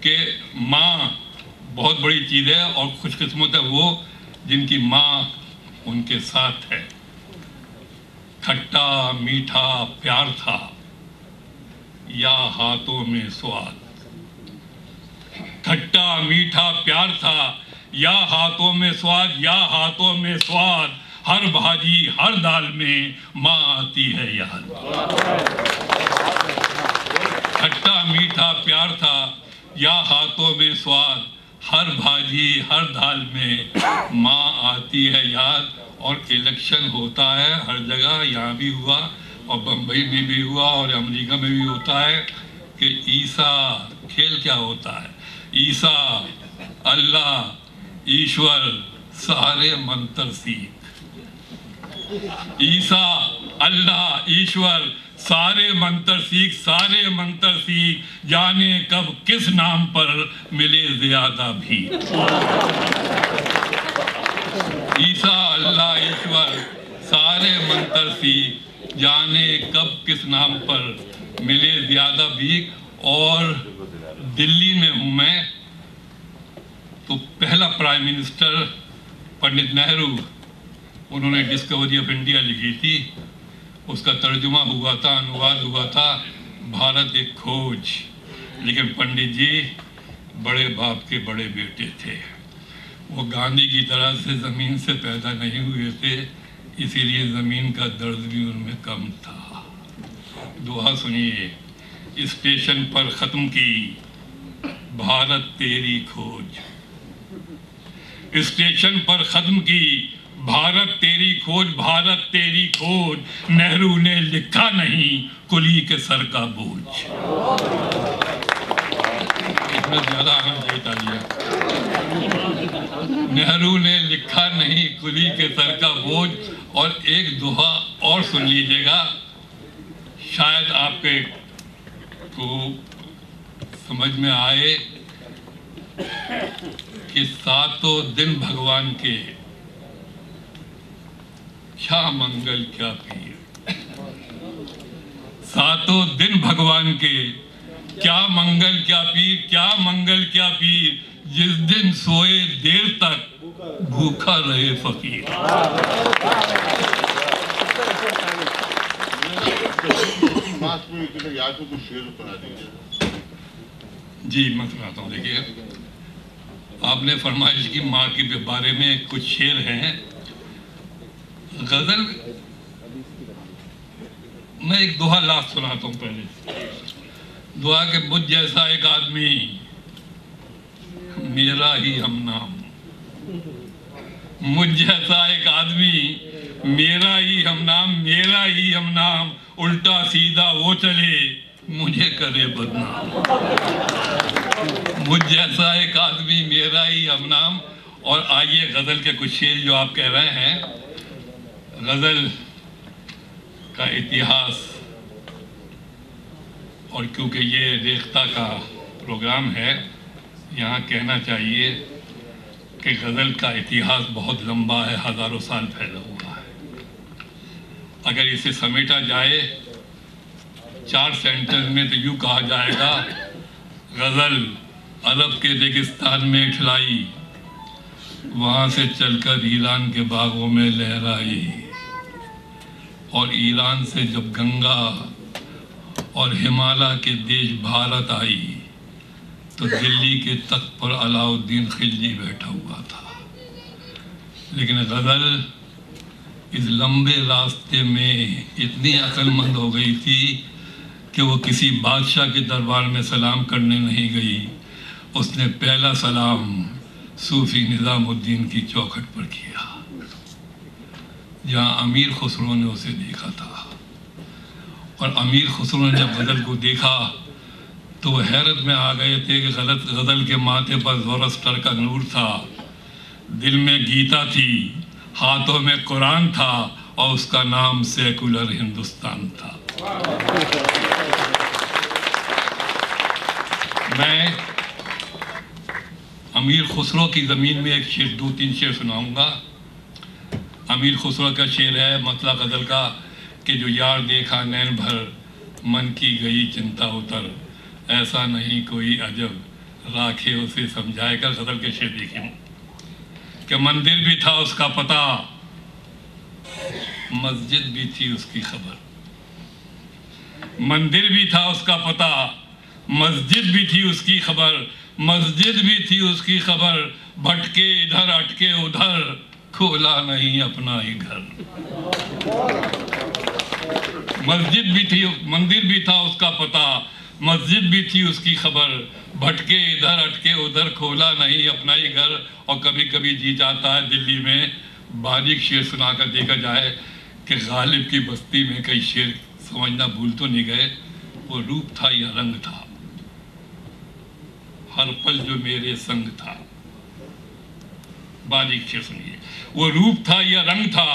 Speaker 6: कि माँ बहुत बड़ी चीज़ है और खुशकिस्मत है वो जिनकी माँ उनके साथ है। खट्टा मीठा प्यार था या हाथों में स्वाद, खट्टा मीठा प्यार था या हाथों में स्वाद, या हाथों में स्वाद, हर भाजी हर दाल में माँ आती है याद। खट्टा मीठा प्यार था या हाथों में स्वाद, हर भाजी हर दाल में माँ आती है याद। और इलेक्शन होता है हर जगह, यहाँ भी हुआ और बम्बई में भी हुआ और अमेरिका में भी होता है कि ईसा, खेल क्या होता है, ईसा अल्लाह ईश्वर सारे मंत्र सीख, ईसा अल्लाह ईश्वर सारे मंत्र सीख, सारे मंत्र सीख, जाने कब किस नाम पर मिले ज्यादा भी। ईसा अल्लाह ईश्वर सारे मंत्र सीख, जाने कब किस नाम पर मिले ज्यादा भी। और दिल्ली में हूँ मैं तो पहला प्राइम मिनिस्टर पंडित नेहरू, उन्होंने डिस्कवरी ऑफ इंडिया लिखी थी, उसका तर्जुमा हुआ था, अनुवाद हुआ था भारत एक खोज। लेकिन पंडित जी बड़े बाप के बड़े बेटे थे, वो गांधी की तरह से ज़मीन से पैदा नहीं हुए थे, इसीलिए ज़मीन का दर्द भी उनमें कम था। दुआ सुनिए। स्टेशन पर ख़त्म की भारत तेरी खोज, स्टेशन पर ख़त्म की भारत तेरी खोज, भारत तेरी खोज, नेहरू ने लिखा नहीं कुली के सर का बोझ। इसमें ज़्यादा आनंद चाहिए तालियां। नेहरू ने लिखा नहीं कुली के सर का बोझ। और एक दोहा और सुन लीजिएगा, शायद आपके को समझ में आए कि सातों दिन भगवान के क्या मंगल क्या पीर, सातों दिन भगवान के क्या मंगल क्या पीर, क्या मंगल क्या पीर, जिस दिन सोए देर तक भूखा रहे फकीर। जी मैं सुनाता हूँ। देखिए, आपने फरमाइश की माँ के बारे में कुछ शेर हैं। गजल मैं एक दोहा लास्ट सुनाता हूँ। पहले दुआ के मुझ जैसा एक आदमी मेरा ही हम नाम, मुझ जैसा एक आदमी मेरा ही हम नाम, मेरा ही हम नाम, उल्टा सीधा वो चले मुझे करे बदनाम। मुझ जैसा एक आदमी, मेरा ही हम नाम। और आइए गज़ल के कुछ शेर जो आप कह रहे हैं, गज़ल का इतिहास, और क्योंकि ये रेख्ता का प्रोग्राम है, यहाँ कहना चाहिए कि गज़ल का इतिहास बहुत लंबा है, हज़ारों साल फैला हुआ है। अगर इसे समेटा जाए 4 सेंटेंस में तो यूँ कहा जाएगा, गज़ल अरब के रेगिस्तान में इठलाई, वहाँ से चलकर ईरान के बागों में लहराई, और ईरान से जब गंगा और हिमालय के देश भारत आई तो दिल्ली के तख्त पर अलाउद्दीन खिलजी बैठा हुआ था। लेकिन गज़ल इस लंबे रास्ते में इतनी अक्लमंद हो गई थी कि वो किसी बादशाह के दरबार में सलाम करने नहीं गई। उसने पहला सलाम सूफी निज़ामुद्दीन की चौखट पर किया, जहाँ अमीर खुसरो ने उसे देखा था। और अमीर खुसरो ने जब गज़ल को देखा तो वो हैरत में आ गए थे कि गज़ल के माथे पर ज़ोरस्टर का नूर था, दिल में गीता थी, हाथों में कुरान था, और उसका नाम सेकुलर हिंदुस्तान था। मैं अमीर खुसरो की ज़मीन में एक शेर, 2-3 शेर सुनाऊंगा। अमीर खुसरो का शेर है मतला गज़ल का कि जो यार देखा नैन भर, मन की गई चिंता उतर, ऐसा नहीं कोई अजब, राखे उसे समझाए कर। गज़ल के शेर देखिए कि मंदिर भी था उसका पता, मस्जिद भी थी उसकी खबर। मंदिर भी था उसका पता, मस्जिद भी थी उसकी खबर, मस्जिद भी थी उसकी खबर, भटके इधर अटके उधर, खोला नहीं अपना ही घर। मस्जिद भी थी, मंदिर भी था उसका पता, मस्जिद भी थी उसकी खबर, भटके इधर अटके उधर, खोला नहीं अपना ही घर। और कभी कभी जी चाहता है दिल्ली में बारीक शेर सुनाकर देखा जाए कि गालिब की बस्ती में कई शेर समझना भूल तो नहीं गए। वो रूप था या रंग था, हर पल जो मेरे संग था। बारीक शेर सुनिए, वो रूप था या रंग था,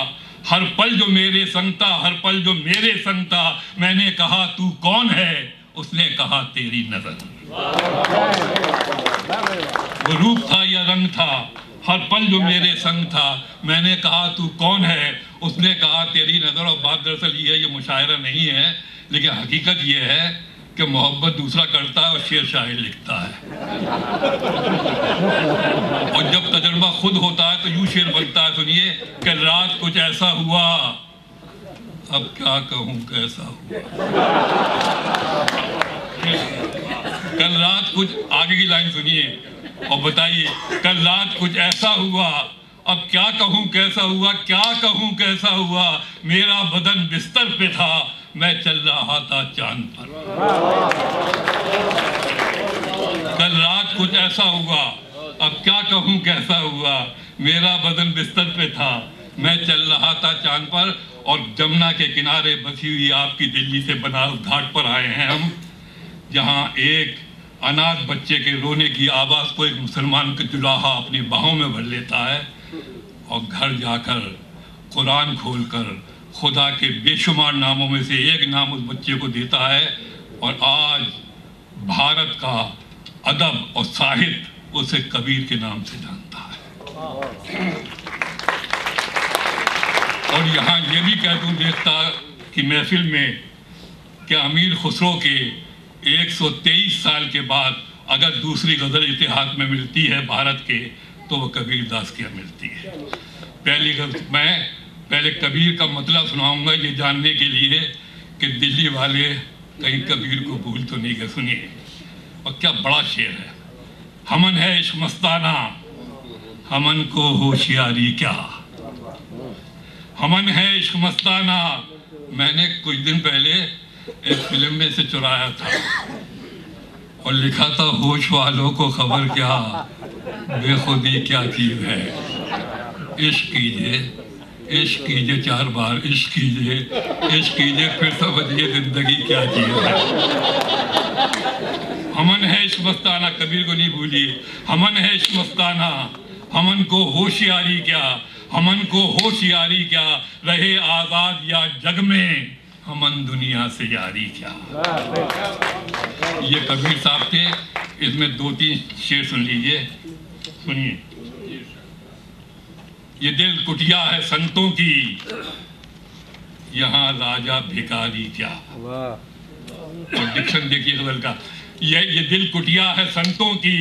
Speaker 6: हर पल जो मेरे संग था, हर पल जो मेरे संग था। मैंने कहा तू कौन है, उसने कहा तेरी नजर। वो रूप था या रंग था, हर पल जो मेरे संग था। मैंने कहा तू कौन है, उसने कहा तेरी नजर। और बात दरअसल ये है, ये मुशायरा नहीं है, लेकिन हकीकत ये है कि मोहब्बत दूसरा करता है और शेर शायर लिखता है। और जब तजुर्बा खुद होता है तो यूं शेर बनता है। सुनिए कि रात कुछ ऐसा हुआ, अब क्या कहूं कैसा हुआ। कल रात कुछ, आगे की लाइन सुनिए और बताइए, कल रात कुछ ऐसा हुआ, अब क्या कहूं कैसा हुआ, क्या कहूं कैसा हुआ। मेरा बदन बिस्तर पे था, मैं चल रहा था चांद पर। कल रात कुछ ऐसा हुआ, अब क्या कहूं कैसा हुआ। मेरा बदन बिस्तर पे था, मैं चल रहा था चांद पर। और जमुना के किनारे बसी हुई आपकी दिल्ली से बनारस घाट पर आए हैं हम, जहां एक अनाथ बच्चे के रोने की आवाज़ को एक मुसलमान का जुलाहा अपनी बाहों में भर लेता है और घर जाकर कुरान खोलकर खुदा के बेशुमार नामों में से एक नाम उस बच्चे को देता है। और आज भारत का अदब और साहित्य उसे कबीर के नाम से जानता है। और यहाँ ये भी कह दूँ देखता कि महफिल में कि अमीर खुसरो के 123 साल के बाद अगर दूसरी गज़ल इतिहास में मिलती है भारत के, तो वो कबीर दास की मिलती है। पहली गज़ल मैं पहले कबीर का मतलब सुनाऊंगा ये जानने के लिए कि दिल्ली वाले कहीं कबीर को भूल तो नहीं गए। सुनिए, और क्या बड़ा शेर है। हमन है इश्क मस्ताना, हमन को होशियारी क्या। हमन है इश्क मस्ताना, मैंने कुछ दिन पहले एक फिल्म में से चुराया था और लिखा था होश वालों को खबर क्या, बेखुदी क्या चीज़ है। इश्क कीजिए عشق کیجئے 4 بار، عشق کیجئے، عشق کیجئے، پھر سمجھیے زندگی کیا چیز ہے۔ ہمن ہے عشق مستانہ، کبیر کو نہیں بھولیے، ہمن ہے عشق مستانہ، ہمن کو ہوشیاری کیا، ہمن کو ہوشیاری کیا، رہے آزاد یا جگ میں، ہمن دنیا سے یاری کیا۔ یہ کبیر صاحب تھے، اس میں 2-3 شعر سن لیجئے، سنیے۔ یہ دل کٹیا ہے سنتوں کی، یہاں راجہ بھکاری کیا۔ اور ڈکشن دیکھیے غزل کا، یہ دل کٹیا ہے سنتوں کی،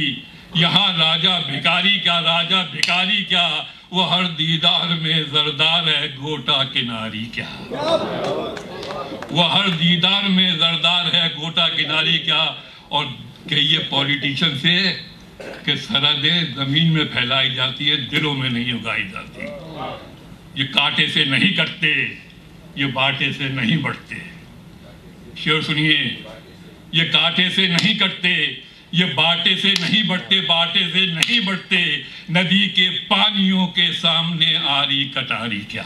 Speaker 6: یہاں راجہ بھکاری کیا، راجہ بھکاری کیا، وہ ہر دیدار میں زردار ہے گوٹا کناری کیا، وہ ہر دیدار میں زردار ہے گوٹا کناری کیا۔ اور کہ یہ پولیٹیشن سے کہ سرحدیں زمین میں پھیلائی جاتی ہے، دلوں میں نہیں اگائی جاتی۔ یہ کانٹے سے نہیں کٹتے، یہ باٹے سے نہیں بڑھتے۔ شعر سنیے، یہ کانٹے سے نہیں کٹتے، یہ باٹے سے نہیں بڑھتے، باٹے سے نہیں بڑھتے، ندی کے پانیوں کے سامنے آری کٹاری کیا۔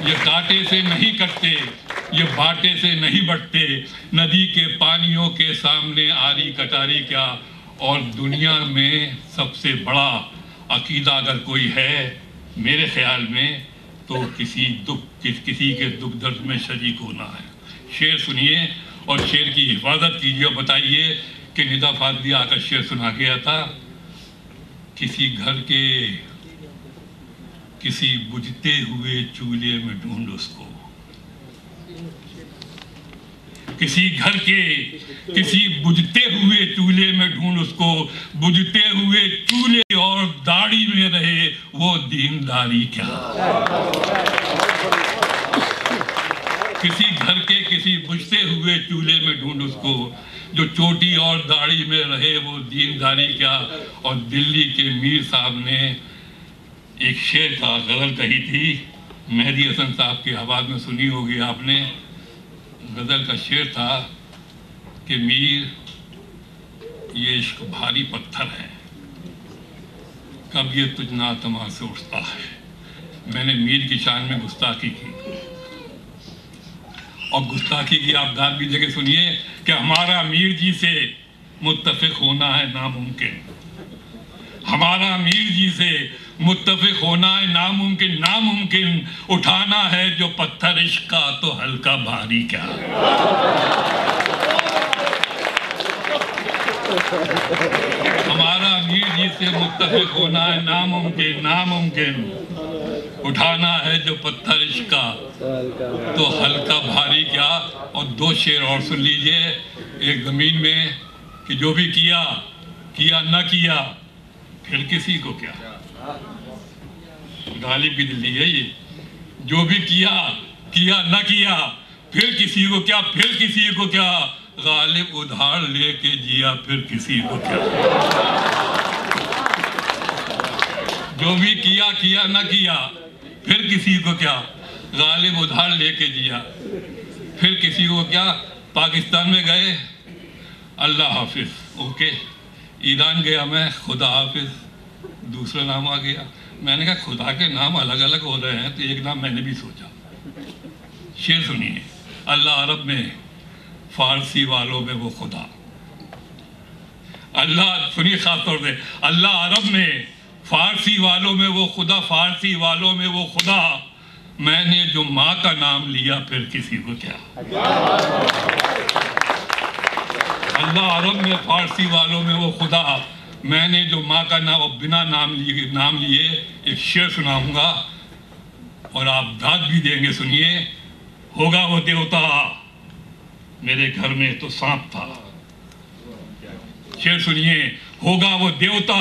Speaker 6: یہ کانٹے سے نہیں کٹتے، یہ باٹے سے نہیں بڑھتے، ندی کے پانیوں کے سامنے آری کٹاری کیا۔ اور دنیا میں سب سے بڑا عقیدہ اگر کوئی ہے میرے خیال میں تو کسی کے دکھ درد میں شریک ہونا ہے۔ شعر سنیے اور شعر کی حفاظت کیجیے اور بتائیے کہ ندا فاضلی آ کر شعر سنا گیا تھا، کسی گھر کے کسی بجھتے ہوئے چولہے میں ڈھونڈ اس کو، کسی گھر کے کسی بجھتے ہوئے چولہے میں ڈھونڈ اس کو، بجھتے ہوئے چولہے اور داڑھی میں رہے وہ دینداری کیا۔ کسی گھر کے کسی بجھتے ہوئے چولہے میں ڈھونڈ اس کو، جو چوٹی اور داڑھی میں رہے وہ دینداری کیا۔ اور دلی کے میر صاحب نے ایک شعر کا غزل کہی تھی، مہدی حسن صاحب کی آواز میں سنی ہوگی آپ نے۔ غزل کا شعر تھا کہ میر یہ عشق بھاری پتھر ہے، کب یہ تجھ ناتما سے اٹھتا ہے۔ میں نے میر کی شان میں گستاخی کی، اور گستاخی کی آپ داد بھی جگہ سنیے کہ ہمارا میر جی سے متفق ہونا ہے ناممکن، ہمارا میر جی سے متفق ہونا ہے ناممکن، ناممکن اٹھانا ہے جو پتھر عشق کا تو ہلکا بھاری کیا۔ ہمارا میر جی سے متفق ہونا ہے ناممکن، ناممکن اٹھانا ہے جو پتھر عشق کا تو ہلکا بھاری کیا۔ اور 2 شعر اور سن لیجئے، ایک زمین میں کہ جو بھی کیا نہ کیا پھر کسی کو کیا۔ غالب کی دلی ہے یہ، جو بھی کیا نہ کیا پھر کسی کو کیا، پھر کسی کو کیا، غالب ادھار لے کے جیا پھر کسی کو کیا۔ جو بھی کیا نہ کیا پھر کسی کو کیا، غالب ادھار لے کے جیا پھر کسی کو کیا۔ پاکستان میں گئے، اللہ حافظ، اوکے، ایران گیا میں، خدا حافظ، دوسرا نام آ گیا۔ میں نے کہا خدا کے نام الگ الگ ہو رہے ہیں تو ایک نام میں نے بھی سوچا۔ شعر سنیے، اللہ عرب میں فارسی والوں میں وہ خدا، اللہ سنیے خاص طور سے، اللہ عرب میں فارسی والوں میں وہ خدا، فارسی والوں میں وہ خدا، میں نے جو ماں کا نام لیا پھر کسی کو کیا۔ اللہ عرب میں فارسی والوں میں وہ خدا، میں نے جو ماں کا نام بنا نام لیے ایک شعر سناؤں گا اور آپ داد بھی دیں گے، سنیے۔ ہوگا وہ دیوتا میرے گھر میں تو سانپ تھا، شعر سنیے۔ ہوگا وہ دیوتا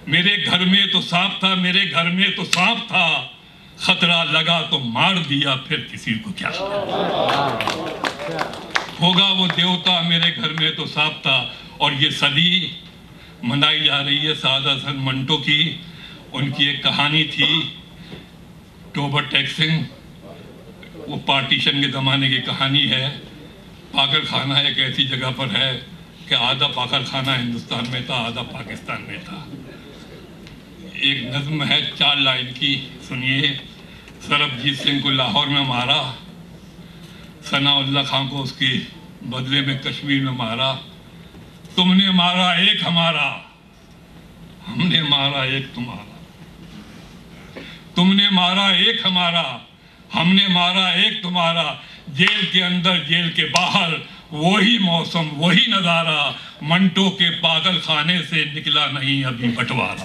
Speaker 6: میرے گھر میں تو سانپ تھا، میرے گھر میں تو سانپ تھا، خطرہ لگا تو مار دیا پھر کسی کو کیا۔ ہوگا وہ دیوتا میرے گھر میں تو سانپ تھا۔ اور یہ صدی منائی جا رہی ہے سعادت حسن منٹو کی، ان کی ایک کہانی تھی ٹوبر ٹیکسنگ، وہ پارٹیشن کے زمانے کی کہانی ہے۔ پاکر خانہ ایک ایسی جگہ پر ہے کہ آدھا پاکر خانہ ہندوستان میں تھا، آدھا پاکستان میں تھا۔ ایک نظم ہے 4 لائن کی، سنیے۔ سربجیت سنگھ کو لاہور میں مارا، ثناء اللہ خان کو اس کے بدلے میں کشمیر میں مارا، تم نے مارا ایک ہمارا، ہم نے مارا ایک تمہارا، تم نے مارا ایک ہمارا، ہم نے مارا ایک تمہارا، جیل کے اندر جیل کے باہر وہی موسم وہی نظارہ، منٹو کے پاگل خانے سے نکلا نہیں ابھی بٹوارا۔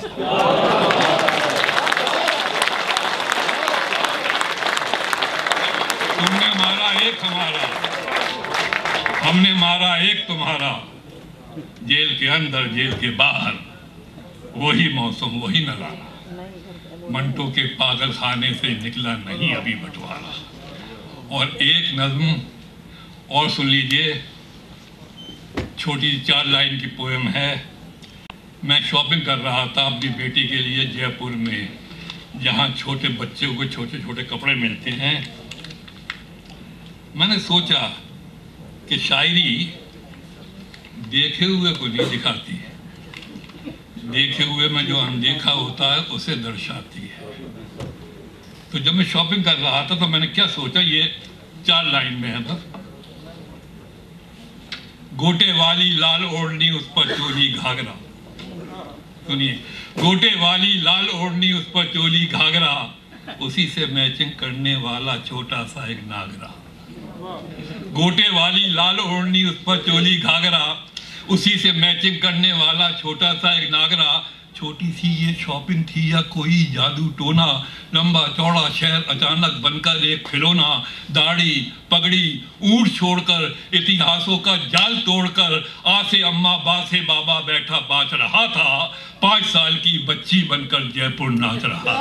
Speaker 6: تم نے مارا ایک ہمارا، ہم نے مارا ایک تمہارا، جیل کے اندر جیل کے باہر وہی موسم وہی نظارہ، منٹو کے پاگل خانے سے نکلا نہیں ابھی بٹوارا۔ اور ایک نظم اور سن لیجئے، چھوٹی 4 لائن کی پوئم ہے۔ میں شاپنگ کر رہا تھا اپنی بیٹی کے لیے جے پور میں، جہاں چھوٹے بچوں کو چھوٹے چھوٹے کپڑے ملتے ہیں۔ میں نے سوچا کہ شاعری دیکھے ہوئے کو نہیں دکھاتی، دیکھے ہوئے میں جو اندیکھا ہوتا ہے اسے درشاتی ہے۔ تو جب میں شاپنگ کر رہا تھا تو میں نے کیا سوچا، یہ 4 لائن میں ہے بس۔ گوٹے والی لال اوڑھنی اس پر چولی گھاگرا، سنیے، گوٹے والی لال اوڑھنی اس پر چولی گھاگرا، اسی سے میچنگ کرنے والا چھوٹا سا ایک ناگرا۔ گوٹے والی لال اوڑھنی اس پر چولی گھاگرا، اسی سے میچنگ کرنے والا چھوٹا سا ایک ناگرا۔ چھوٹی سی یہ شاپنگ تھی یا کوئی جادو ٹونا، لمبا چوڑا شہر اچانک بن کر ایک کھلونا، داڑھی پگڑی اونٹ چھوڑ کر اتہاسوں کا جال توڑ کر آسے اماں باسے بابا بیٹھا باچ رہا تھا، 5 سال کی بچی بن کر جے پور ناچ رہا تھا۔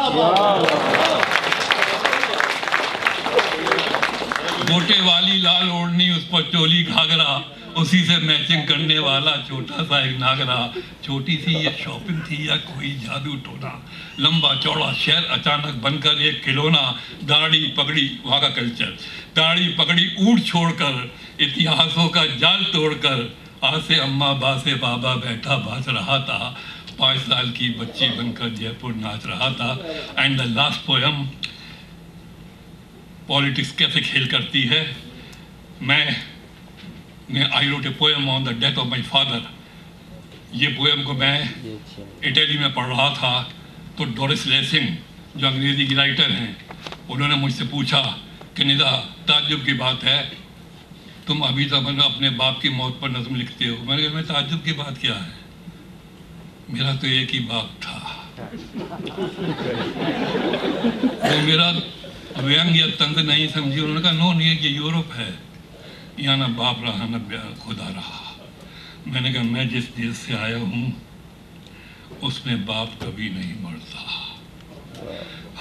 Speaker 6: گوٹے والی لال اوڑھنی اس پر چولی گھاگرا، اسی سے میچنگ کرنے والا چھوٹا سا ایک ناگرا۔ چھوٹی سی یہ شاپنگ تھی یا کوئی جادو ٹونا، لمبا چوڑا شہر اچانک بن کر ایک کھلونا، داڑھی پگڑی، وہاں کا کلچر، داڑھی پگڑی اونٹ چھوڑ کر اتہاسوں کا جال توڑ کر آسے اماں باسے بابا بیٹھا باچ رہا تھا، 5 سال کی بچی بن کر جے پور ناچ رہا تھا۔ And the last poem, politics کیسے کھیل کرتی ہے۔ I wrote a poem on the death of my father. یہ پوئم کو میں اٹلی میں پڑھ رہا تھا تو ڈورس لیسنگ جو انگریزی کی رائٹر ہیں، انہوں نے مجھ سے پوچھا کہ ندا، تعجب کی بات ہے، تم ابھی تک اپنے باپ کی موت پر نظم لکھتے ہو۔ میں نے کہا میں تعجب کی بات کیا ہے، میرا تو ایک ہی باپ تھا، وہ میرا وینگ یا طنز نہیں سمجھی۔ انہوں نے کہا نو نہیں، یہ یورپ ہے، یہاں نہ باپ رہا نہ خدا رہا۔ میں نے کہا میں جس دیش سے آیا ہوں اس میں باپ کبھی نہیں مرتا،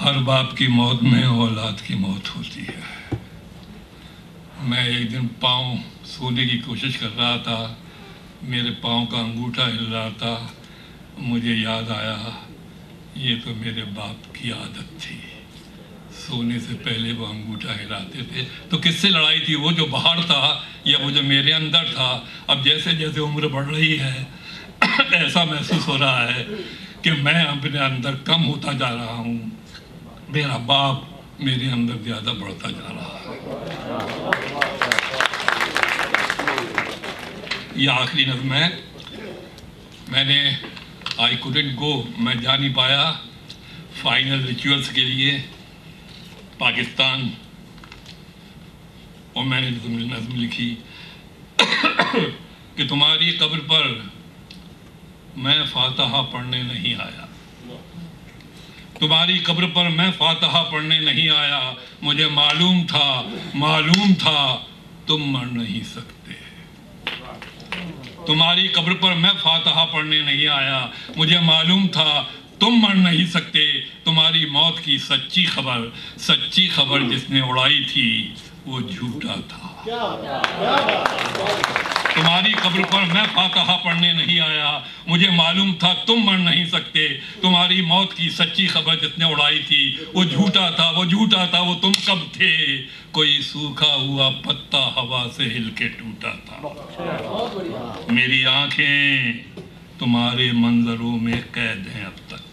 Speaker 6: ہر باپ کی موت میں اولاد کی موت ہوتی ہے۔ میں ایک دن پاؤں سونے کی کوشش کر رہا تھا، میرے پاؤں کا انگوٹھا ہل رہا تھا، مجھے یاد آیا یہ تو میرے باپ کی عادت تھی، سونے سے پہلے وہ انگوٹھا ہلاتے تھے۔ تو کس سے لڑائی تھی، وہ جو باہر تھا یا وہ جو میرے اندر تھا؟ اب جیسے جیسے عمر بڑھ رہی ہے ایسا محسوس ہو رہا ہے کہ میں اپنے اندر کم ہوتا جا رہا ہوں، میرا باپ میرے اندر زیادہ بڑھتا جا رہا ہے۔ یہ آخری نظم ہے۔ میں نے I couldn't go، میں جا نہیں پایا فائنل ریچولز کے لیے پاکستان، اور میں نے نظم لکھی کہ تمہاری قبر پر میں فاتحہ پڑھنے نہیں آیا، تمہاری قبر پر میں فاتحہ پڑھنے نہیں آیا، مجھے معلوم تھا تم مر نہیں سکتے۔ تمہاری قبر پر میں فاتحہ پڑھنے نہیں آیا، مجھے معلوم تھا تم مر نہیں سکتے۔ تمہاری موت کی سچی خبر جس نے اڑائی تھی وہ جھوٹا تھا۔ تمہاری قبر پر میں فاتحہ پڑھنے نہیں آیا، مجھے معلوم تھا تم مر نہیں سکتے۔ تمہاری موت کی سچی خبر جس نے اڑائی تھی وہ جھوٹا تھا، وہ تم کب تھے؟ کوئی سوکھا ہوا پتا ہوا سے ہل کے ٹوٹا تھا۔ میری آنکھیں تمہارے منظروں میں قید ہیں اب تک،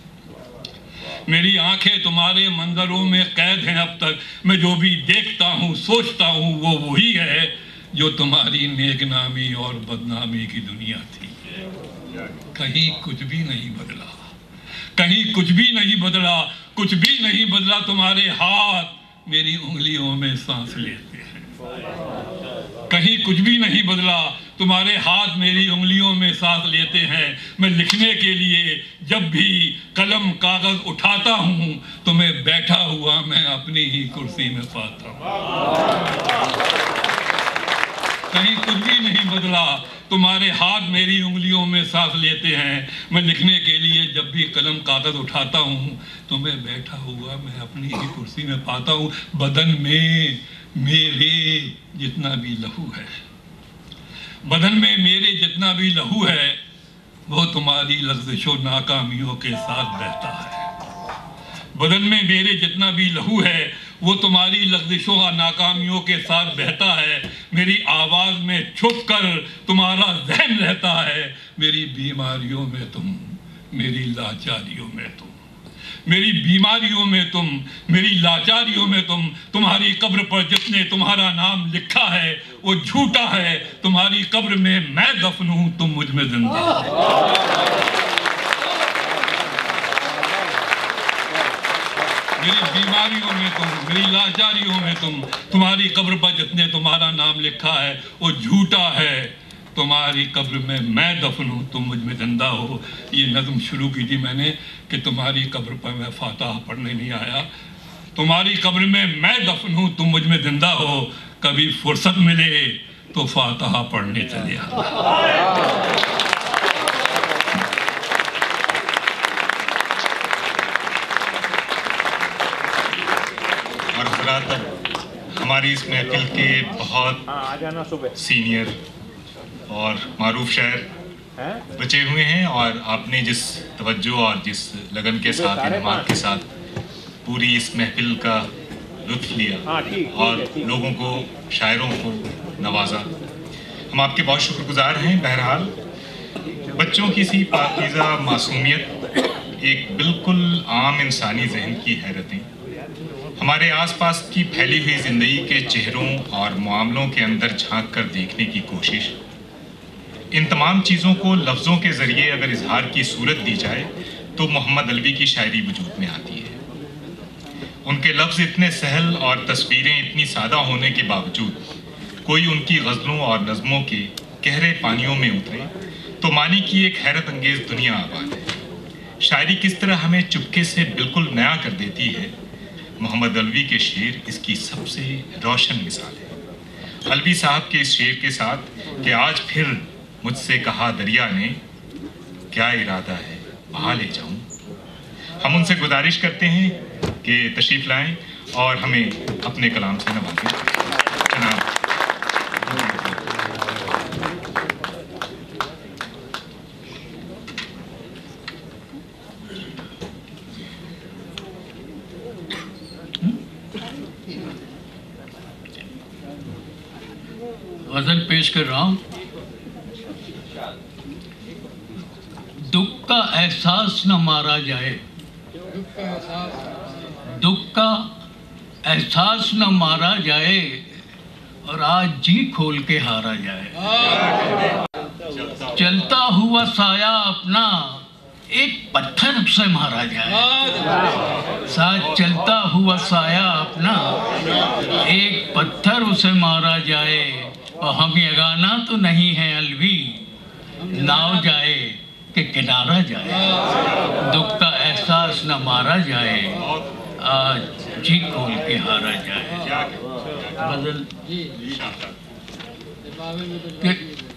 Speaker 6: मेरी आंखें तुम्हारे मंजरों में कैद हैं अब तक। मैं जो भी देखता हूँ सोचता हूँ वो वही है जो तुम्हारी नेकनामी और बदनामी की दुनिया थी। कहीं कुछ भी नहीं बदला, कहीं कुछ भी नहीं बदला, कुछ भी नहीं बदला। तुम्हारे हाथ मेरी उंगलियों में सांस लेते हैं। कहीं कुछ भी नहीं बदला, तुम्हारे हाथ मेरी उंगलियों में सांस लेते हैं। मैं लिखने के लिए जब भी कलम कागज उठाता हूँ तुम्हें बैठा हुआ मैं अपनी ही कुर्सी में पाता हूँ। कहीं कुछ भी नहीं बदला, तुम्हारे हाथ मेरी उंगलियों में सांस लेते हैं। मैं लिखने के लिए जब भी कलम कागज उठाता हूँ तुम्हें बैठा हुआ मैं अपनी ही कुर्सी में पाता हूँ। बदन में मेरे जितना भी लहू है, बदन में मेरे जितना भी लहू है वो तुम्हारी लफ्ज़ों नाकामियों के साथ बहता है। बदन में मेरे जितना भी लहू है वो तुम्हारी लफ्ज़ों और नाकामियों के साथ बहता है। मेरी आवाज़ में छुप कर तुम्हारा ज़हन रहता है। मेरी बीमारियों में तुम, मेरी लाचारियों में तुम, मेरी बीमारियों में तुम, मेरी लाचारियों में तुम। तुम्हारी कब्र पर जिसने तुम्हारा नाम लिखा है वो झूठा है। तुम्हारी कब्र में मैं दफन हूँ, तुम मुझ में जिंदा। मेरी बीमारियों में तुम, मेरी लाचारियों में तुम। तुम्हारी कब्र पर जिसने तुम्हारा नाम लिखा है वो झूठा है। तुम्हारी कब्र में मैं दफन हूँ, तुम मुझ में जिंदा हो। ये नज़्म शुरू की थी मैंने कि तुम्हारी कब्र पर मैं फातिहा पढ़ने नहीं आया। तुम्हारी कब्र में मैं दफन हूँ, तुम मुझ में जिंदा हो। कभी फुर्सत मिले तो फातिहा पढ़ने चले आना।
Speaker 1: हमारी इस महफिल के बहुत सीनियर और मारूफ शायर बचे हुए हैं और आपने जिस तवज्जो और जिस लगन के साथ, इन्माद के साथ पूरी इस महफिल का लुत्फ लिया और लोगों को, शायरों को नवाजा, हम आपके बहुत शुक्रगुजार हैं। बहरहाल बच्चों की सी पाकीज़ा मासूमियत, एक बिल्कुल आम इंसानी जहन की हैरतें, हमारे आसपास की फैली हुई ज़िंदगी के चेहरों और मामलों के अंदर झांक कर देखने की कोशिश, इन तमाम चीज़ों को लफ्ज़ों के ज़रिए अगर इजहार की सूरत दी जाए तो मोहम्मद अलवी की शायरी वजूद में आती है। उनके लफ्ज़ इतने सहल और तस्वीरें इतनी सादा होने के बावजूद कोई उनकी गज़लों और नज़मों के गहरे पानियों में उतरे तो मानी की एक हैरत अंगेज़ दुनिया आबाद है। शायरी किस तरह हमें चुपके से बिल्कुल नया कर देती है, मोहम्मद अलवी के शेर इसकी सबसे रोशन मिसाल है। अलवी साहब के इस शेर के साथ कि आज फिर मुझसे कहा दरिया ने, क्या इरादा है बहा ले जाऊं, हम उनसे गुजारिश करते हैं कि तशरीफ़ लाएं और हमें अपने कलाम से नवाजें। जनाब
Speaker 7: गज़ल पेश कर रहा हूँ। दुख का एहसास न मारा जाए, दुख का एहसास न मारा जाए और आज जी खोल के हारा जाए। चलता हुआ साया अपना एक पत्थर से मारा जाए, साथ चलता हुआ साया अपना एक पत्थर उसे मारा जाए। और हम ये गाना तो नहीं है अलवी, नाव जाए कि किनारा जाए। दुख का एहसास न मारा जाए, आज जी खोल के हारा जाए।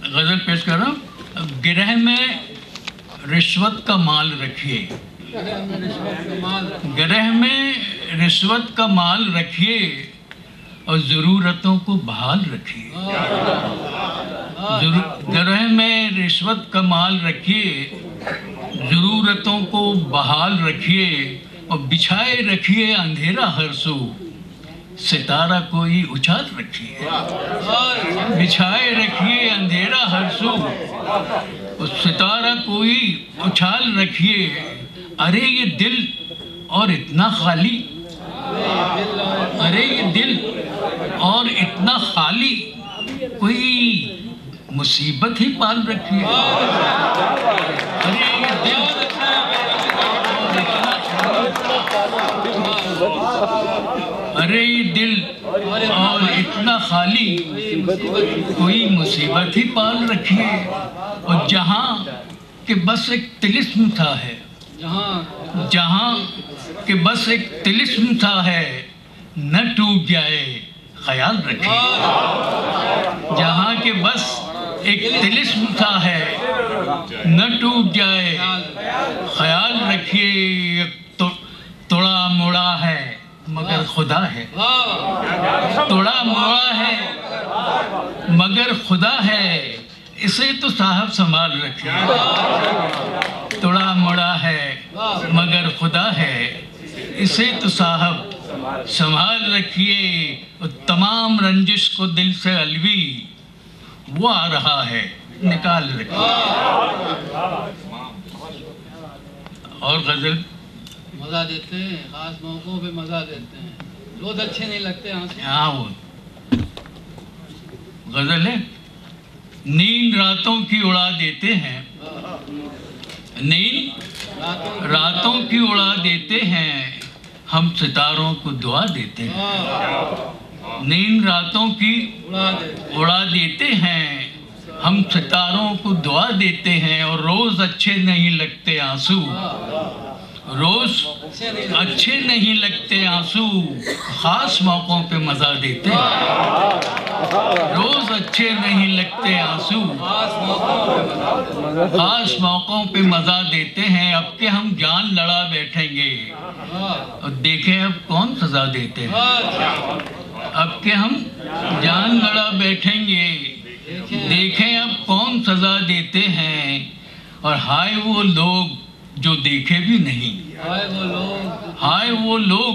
Speaker 7: गजल पेश कर रहा हूँ। गिरह में रिश्वत का माल रखिए, गिरह में रिश्वत का माल रखिए और ज़रूरतों को बहाल रखिए। गिरह में रिश्वत का माल रखिए, ज़रूरतों को बहाल रखिए और बिछाए रखिए अंधेरा हर सू, सितारा कोई उछाल रखिए। बिछाए रखिए अंधेरा हर सू और सितारा कोई उछाल रखिए। अरे ये दिल और इतना खाली, अरे ये दिल और इतना खाली, कोई मुसीबत ही पाल रखी है। अरे ये दिल और इतना अरे ये दिल और इतना खाली, कोई मुसीबत ही पाल रखी है। और जहाँ कि बस एक तिलिस्म था है, जहाँ कि बस एक तिलिस्म था है, न टूट जाए ख्याल रखिए। जहाँ के बस एक तिलिस्म था है, न टूट जाए ख्याल रखिए। तो तोड़ा मोड़ा है मगर खुदा है, तोड़ा मोड़ा है मगर खुदा है, इसे तो साहब संभाल रखिए। तोड़ा मोड़ा है मगर खुदा है, इसे तो साहब संभाल रखिए। तमाम रंजिश को दिल से अलवी वो आ रहा है, निकाल रखिए। और गजल
Speaker 3: मजा देते हैं, खास मौकों पे मजा देते हैं, रोज अच्छे नहीं लगते आंसू।
Speaker 7: हाँ वो गजल है, नींद रातों की उड़ा देते हैं, नींद रातों की उड़ा देते हैं, हम सितारों को दुआ देते हैं। नींद रातों की उड़ा देते हैं, हम सितारों को दुआ देते हैं। और रोज अच्छे नहीं लगते आंसू, रोज अच्छे नहीं लगते आंसू, खास मौकों पे मजा देते हैं। रोज अच्छे नहीं लगते आंसू, खास मौकों पे मजा देते हैं। अब के हम जान लड़ा बैठेंगे और देखें अब कौन सजा देते हैं। अब के हम जान लड़ा बैठेंगे, देखें अब कौन सजा देते हैं। और हाय वो लोग जो देखे भी नहीं, हाय वो लोग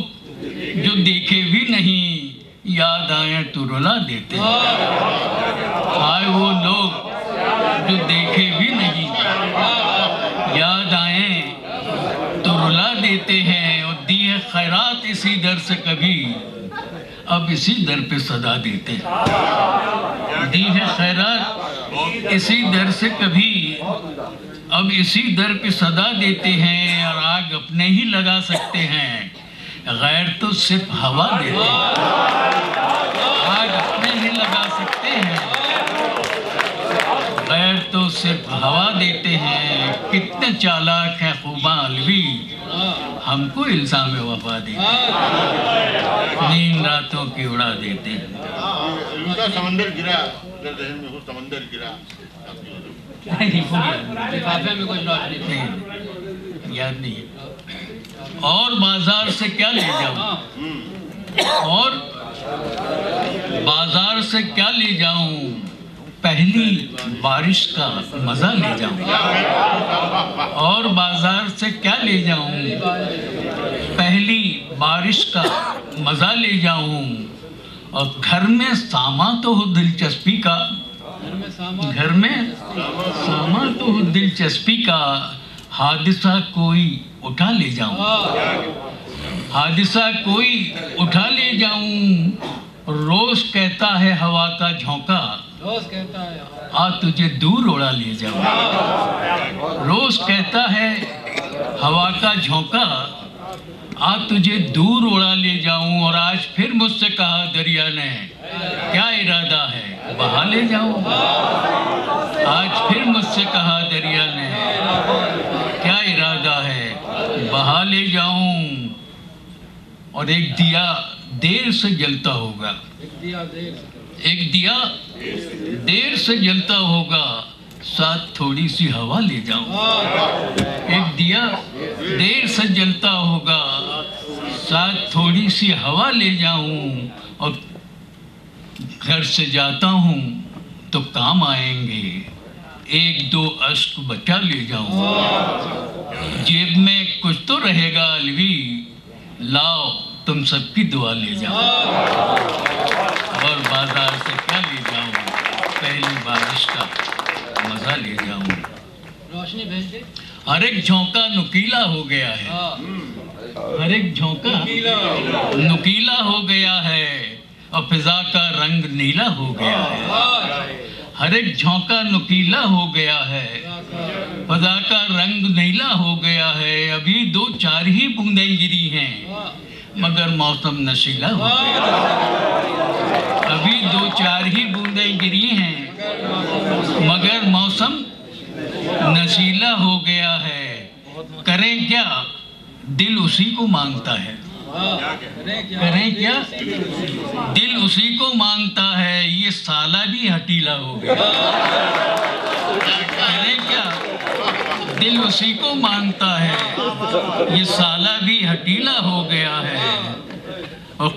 Speaker 7: जो देखे भी नहीं, याद आए तो रुला देते हैं। हाय वो लोग जो देखे भी नहीं, याद आए तो रुला देते हैं। और दी है खैरात इसी दर से कभी, अब इसी दर पे सदा देते हैं। दी है खैरात इसी दर से कभी, अब इसी दर पे सदा देते हैं। और आग अपने ही लगा सकते हैं, गैर तो सिर्फ हवा देते हैं। आग अपने ही लगा सकते हैं, गैर तो सिर्फ हवा देते हैं। कितने चालाक हैं खूबा अलवी, हमको इल्जाम वफा देते हैं। नींद रातों की उड़ा देते हैं।
Speaker 8: उनका समंदर गिरा, जहन में वो समंदर गिरा,
Speaker 3: लिफाफे में कुछ बात
Speaker 7: नहीं, याद नहीं है। और बाजार से क्या ले जाऊं, और बाजार से क्या ले जाऊं, पहली बारिश का मजा ले जाऊं। और बाजार से क्या ले जाऊं, पहली बारिश का मजा ले जाऊं। और घर में सामा तो हो दिलचस्पी का, घर में सामा तो हो दिलचस्पी का, हादिसा कोई उठा ले जाऊं, हादिसा कोई उठा ले जाऊं। रोज कहता है हवा का झोंका,
Speaker 3: रोज कहता है
Speaker 7: आ तुझे दूर उड़ा ले जाऊं। रोज कहता है हवा का झोंका, आ तुझे दूर उड़ा ले जाऊं। और आज फिर मुझसे कहा दरिया ने, क्या इरादा है बहा ले जाऊं। आज फिर मुझसे कहा दरिया ने, क्या इरादा है बहा ले जाऊं। और एक दिया देर से जलता होगा, एक दिया देर से जलता होगा, साथ थोड़ी सी हवा ले जाऊं। एक दिया देर से जलता होगा, साथ थोड़ी सी हवा ले जाऊं। और घर से जाता हूँ तो काम आएंगे, एक दो अश्क बचा ले जाऊं। जेब में कुछ तो रहेगा अलवी, लाओ तुम सबकी दुआ ले जाओ। और बाजार से क्या ले जाऊं, पहली बारिश का मजा ले जाऊं।
Speaker 3: रोशनी भेज दे।
Speaker 7: हर एक झोंका नुकीला हो गया है, हर एक झोंका नुकीला हो गया है और फिजा का रंग नीला हो गया है। हर एक झोंका नुकीला हो गया है, फिजा का रंग नीला हो गया है। अभी 2-4 ही बूंदें गिरी हैं मगर मौसम नशीला हो गया। अभी 2-4 ही बूंदें गिरी हैं मगर मौसम नशीला हो गया है। करें क्या, दिल उसी को मांगता है। करें क्या, दिल उसी को मांगता है। ये साला भी हटीला हो गया। करें क्या, दिल उसी को मांगता है। ये साला भी हटीला हो गया है। और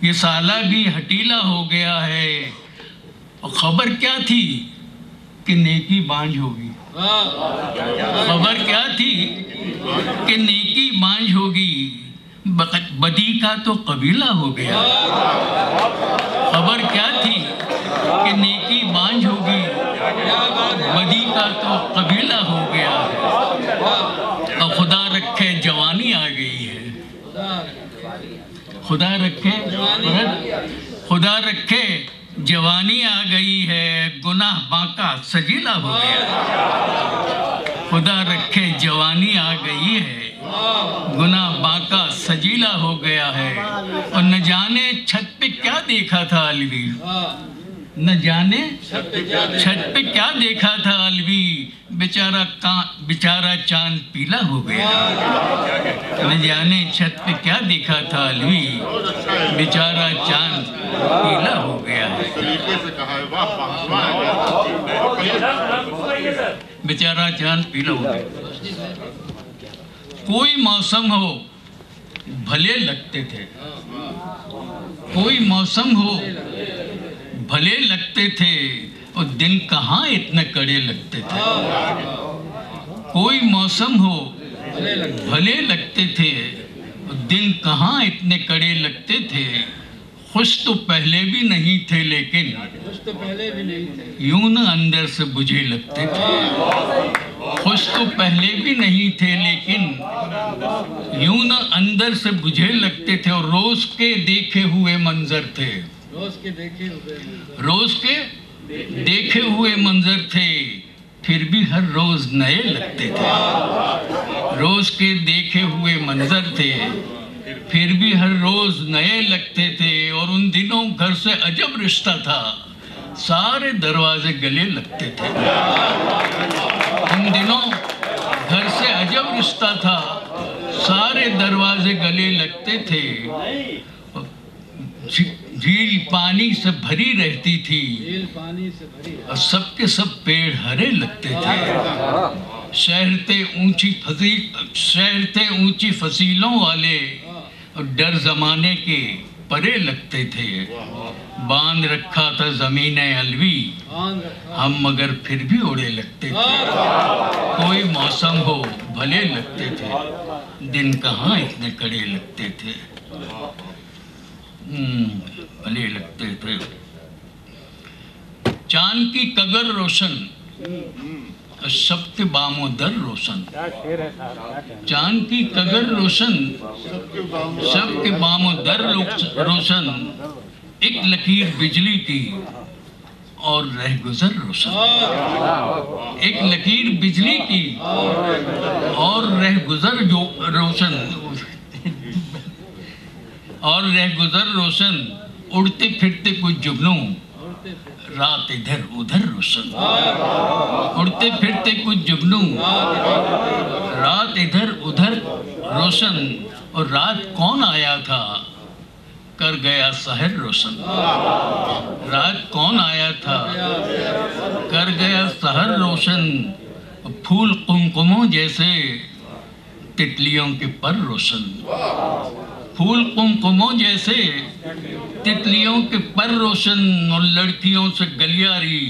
Speaker 7: ये साला भी हटीला हो गया है। और खबर क्या थी कि नेकी बांझ होगी। खबर क्या थी कि नेकी बांझ होगी। बदी का तो कबीला हो गया। खबर क्या थी कि नेकी बांझ होगी, बदी का तो कबीला हो गया है। और खुदा रखे जवानी आ गई है। खुदा रखे, खुदा रखे जवानी आ गई है। गुनाह बांका सजीला हो गया। खुदा रखे जवानी आ गई है, गुनाह बांका सजीला हो गया है। और न जाने छत पे क्या देखा था अलवी, न जाने छत पे क्या देखा था अलवी। बेचारा चांद पीला हो गया। न जाने छत पे क्या देखा था अलवी, बेचारा चांद पीला हो गया है। बेचारा चांद पीला हो गया। कोई मौसम हो भले लगते थे, कोई मौसम हो भले लगते थे और दिन कहाँ इतने कड़े लगते थे। कोई मौसम हो भले लगते थे और दिन कहाँ इतने कड़े लगते थे। खुश तो पहले भी नहीं थे लेकिन यूं न अंदर से बुझे लगते थे। खुश तो पहले भी नहीं थे लेकिन यूं न अंदर से बुझे लगते थे। और रोज के देखे हुए मंजर थे, रोज के देखे हुए मंजर थे, फिर भी हर रोज नए लगते थे। रोज के देखे हुए मंजर थे, फिर भी हर रोज नए लगते थे। और उन दिनों घर से अजब रिश्ता था, सारे दरवाजे गले लगते थे। उन दिनों घर से अजब रिश्ता था, सारे दरवाजे गले लगते थे। झील पानी से भरी रहती थी और सबके सब पेड़ हरे लगते थे। शहरते ऊंची फसीलों वाले और डर जमाने के परे लगते थे। बांध रखा था ज़मीने अलवी हम मगर फिर भी उड़े लगते थे। कोई मौसम हो भले लगते थे, दिन कहाँ इतने कड़े लगते थे। भले लगते थे। चांद की कगर रोशन सबके बामो दर रोशन। चांद की कगर रोशन सबके बामो दर रोशन। एक लकीर बिजली की और रह गुजर रोशन। एक लकीर बिजली की और रह गुजर रोशन। और रह गुजर रोशन। उड़ते फिरते कुछ जुगनू रात इधर उधर रोशन। उड़ते फिरते कुछ जुगनू रात इधर उधर रोशन। और रात कौन आया था कर गया शहर रोशन। रात कौन आया था कर गया शहर रोशन। फूल कुमकुमों जैसे तितलियों के पर रोशन। फूल कुमकुमों जैसे तितलियों के पर रोशन। और लड़कियों से गलियारी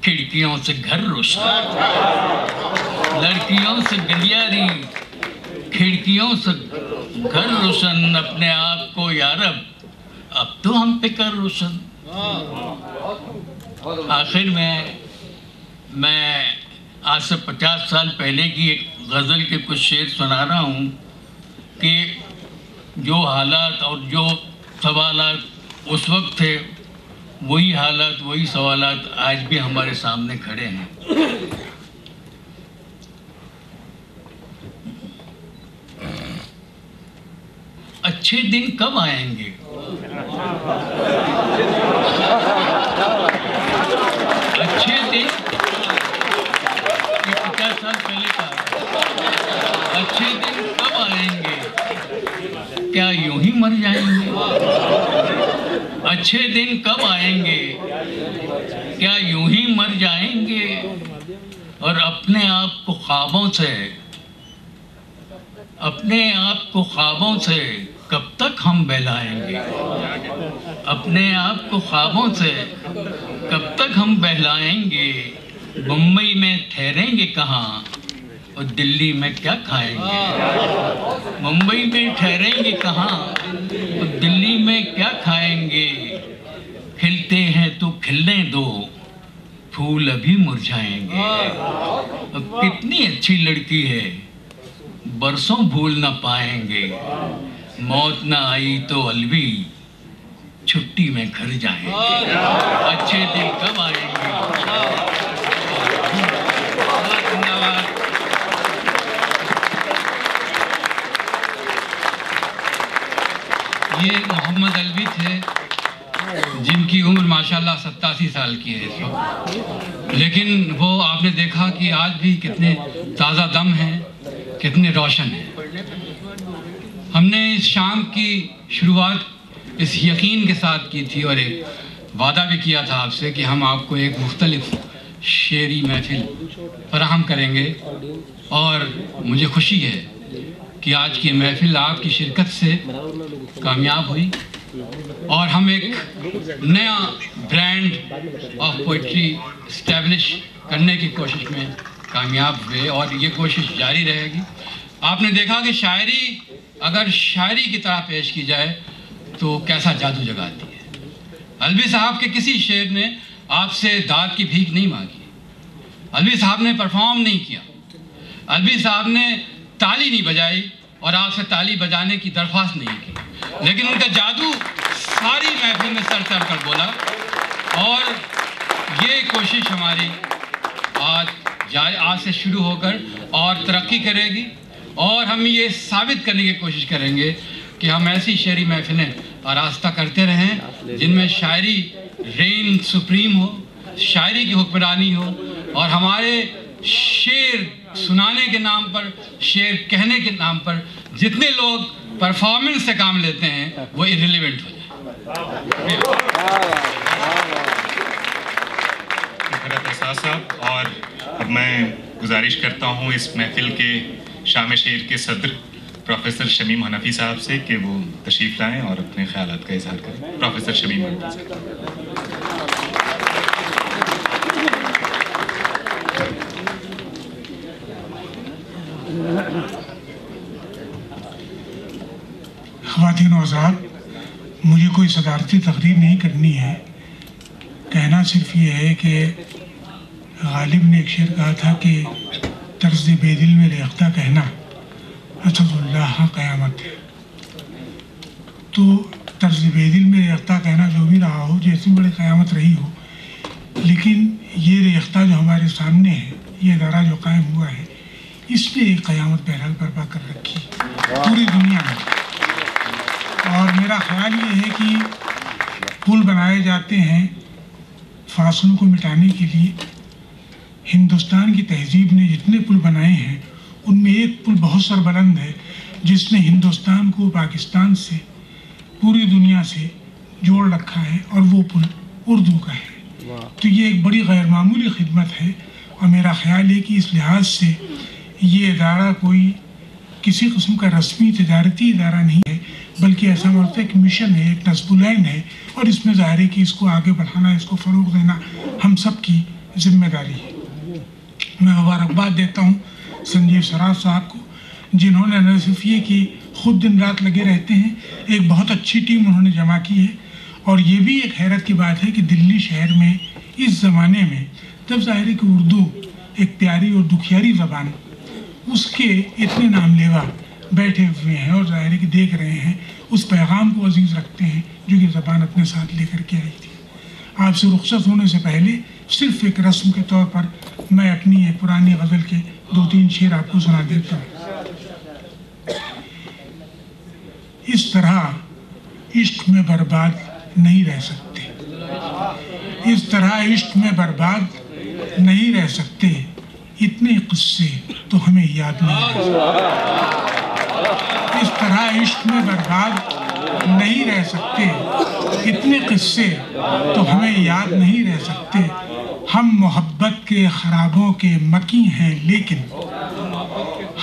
Speaker 7: खिड़कियों से घर रोशन। लड़कियों से गलियारी खिड़कियों से घर रोशन। अपने आप को यारब अब तो हम पे कर रोशन। आखिर में मैं आज से 50 साल पहले की एक गज़ल के कुछ शेर सुना रहा हूँ। कि जो हालात और जो सवालात उस वक्त थे वही हालात वही सवालात आज भी हमारे सामने खड़े हैं। अच्छे दिन कब आएंगे? अच्छे दिन 50 साल पहले का, अच्छे दिन कब आएंगे? क्या यूं ही मर जाएंगे? अच्छे दिन कब आएंगे? क्या यूं ही मर जाएंगे? और अपने आप को ख्वाबों से कब तक हम बहलाएंगे? अपने आप को ख्वाबों से कब तक हम बहलाएंगे? मुंबई में ठहरेंगे कहाँ और दिल्ली में क्या खाएंगे? मुंबई में ठहरेंगे कहाँ और दिल्ली में क्या खाएंगे? खिलते हैं तो खिलने दो, फूल अभी मुरझाएंगे। अब कितनी अच्छी लड़की है, बरसों भूल न पाएंगे। मौत न आई तो अलवी, छुट्टी में घर जाएंगे। अच्छे दिन कब आएंगे?
Speaker 9: ये मोहम्मद अलवी थे जिनकी उम्र माशाल्लाह 87 साल की है इस वक्त, लेकिन वो आपने देखा कि आज भी कितने ताज़ा दम हैं, कितने रोशन हैं। हमने इस शाम की शुरुआत इस यकीन के साथ की थी और एक वादा भी किया था आपसे कि हम आपको एक मुख्तलिफ शेरी महफिल फराहम करेंगे, और मुझे खुशी है कि आज की महफिल आपकी शिरकत से कामयाब हुई और हम एक नया ब्रांड ऑफ पोइट्री इस्टेब्लिश करने की कोशिश में कामयाब हुए और ये कोशिश जारी रहेगी। आपने देखा कि शायरी अगर शायरी की तरह पेश की जाए तो कैसा जादू जगाती है। अलवी साहब के किसी शेर ने आपसे दाद की भीख नहीं मांगी, अलवी साहब ने परफॉर्म नहीं किया, अलवी साहब ने ताली नहीं बजाई और आपसे ताली बजाने की दरख्वास्त नहीं की, लेकिन उनका जादू सारी महफिल में सर सर कर बोला। और ये कोशिश हमारी आज से शुरू होकर और तरक्की करेगी और हम ये साबित करने की कोशिश करेंगे कि हम ऐसी शेरी महफिलें आरास्ता करते रहें जिनमें शायरी रेन सुप्रीम हो, शायरी की हुक्मरानी हो, और हमारे शेर सुनाने के नाम पर, शेर कहने के नाम पर जितने लोग परफॉर्मेंस से काम लेते हैं वो इररिलेवेंट हो जाए।
Speaker 1: साहब, और अब मैं गुजारिश करता हूँ इस महफिल के शाम शेर के सदर प्रोफेसर शमीम हनफी साहब से कि वो तशरीफ़ लाएं और अपने ख्यालात का इजहार करें। प्रोफेसर शमीम हनफी साहब।
Speaker 10: ख़वातीन व हज़रात, मुझे कोई सदारती तकरीर नहीं करनी है, कहना सिर्फ ये है कि गालिब ने एक शेर कहा था कि तर्ज़ बेदिल में रेख्ता कहना असदुल्लाह क़यामत है। तो तर्ज़ बेदिल में रेख्ता कहना जो भी रहा हो, जैसी बड़ी क़यामत रही हो, लेकिन ये रेख्ता जो हमारे सामने है, ये इदारा जो कायम हुआ है, इसने एक क़यामत बहरहाल बर्पा कर रखी पूरी दुनिया में। और मेरा ख्याल ये है कि पुल बनाए जाते हैं फासलों को मिटाने के लिए। हिंदुस्तान की तहजीब ने जितने पुल बनाए हैं उनमें एक पुल बहुत सरबलंद है जिसने हिंदुस्तान को पाकिस्तान से, पूरी दुनिया से जोड़ रखा है, और वो पुल उर्दू का है। तो ये एक बड़ी गैर मामूली खिदमत है, और मेरा ख्याल है कि इस लिहाज से ये इदारा कोई किसी किस्म का रस्मी तजारती इदारा नहीं है, बल्कि ऐसा मतलब एक मिशन है, एक नस्बुलैन है, और इसमें ज़ाहिर है कि इसको आगे बढ़ाना, इसको फ़रोग़ देना हम सब की जिम्मेदारी है। मैं मुबारकबाद देता हूँ संजीव सराफ साहब को, जिन्होंने न सिर्फ ये कि खुद दिन रात लगे रहते हैं, एक बहुत अच्छी टीम उन्होंने जमा की है। और ये भी एक हैरत की बात है कि दिल्ली शहर में इस ज़माने में, जब ज़ाहिर है कि उर्दू एक प्यारी और दुखियारी ज़बान, उसके इतने नाम लेवा بیٹھے ہوئے ہیں اور ظاہر ہے کہ دیکھ رہے ہیں، اس پیغام کو عزیز رکھتے ہیں جو یہ زبان اپنے ساتھ لے کر کے آئی تھی۔ آپ سے رخصت ہونے سے پہلے صرف ایک رسم کے طور پر میں اپنی ایک پرانی غزل کے 2-3 شعر آپ کو سنا دیتا ہوں۔ اس طرح عشق میں برباد نہیں رہ سکتے، اس طرح عشق میں برباد نہیں رہ سکتے، اتنے قصے تو ہمیں یاد نہیں رہ سکتے، اس طرح عشق میں برباد نہیں رہ سکتے، اتنے قصے تو ہمیں یاد نہیں رہ سکتے۔ ہم محبت کے خرابوں کے مکی ہیں لیکن،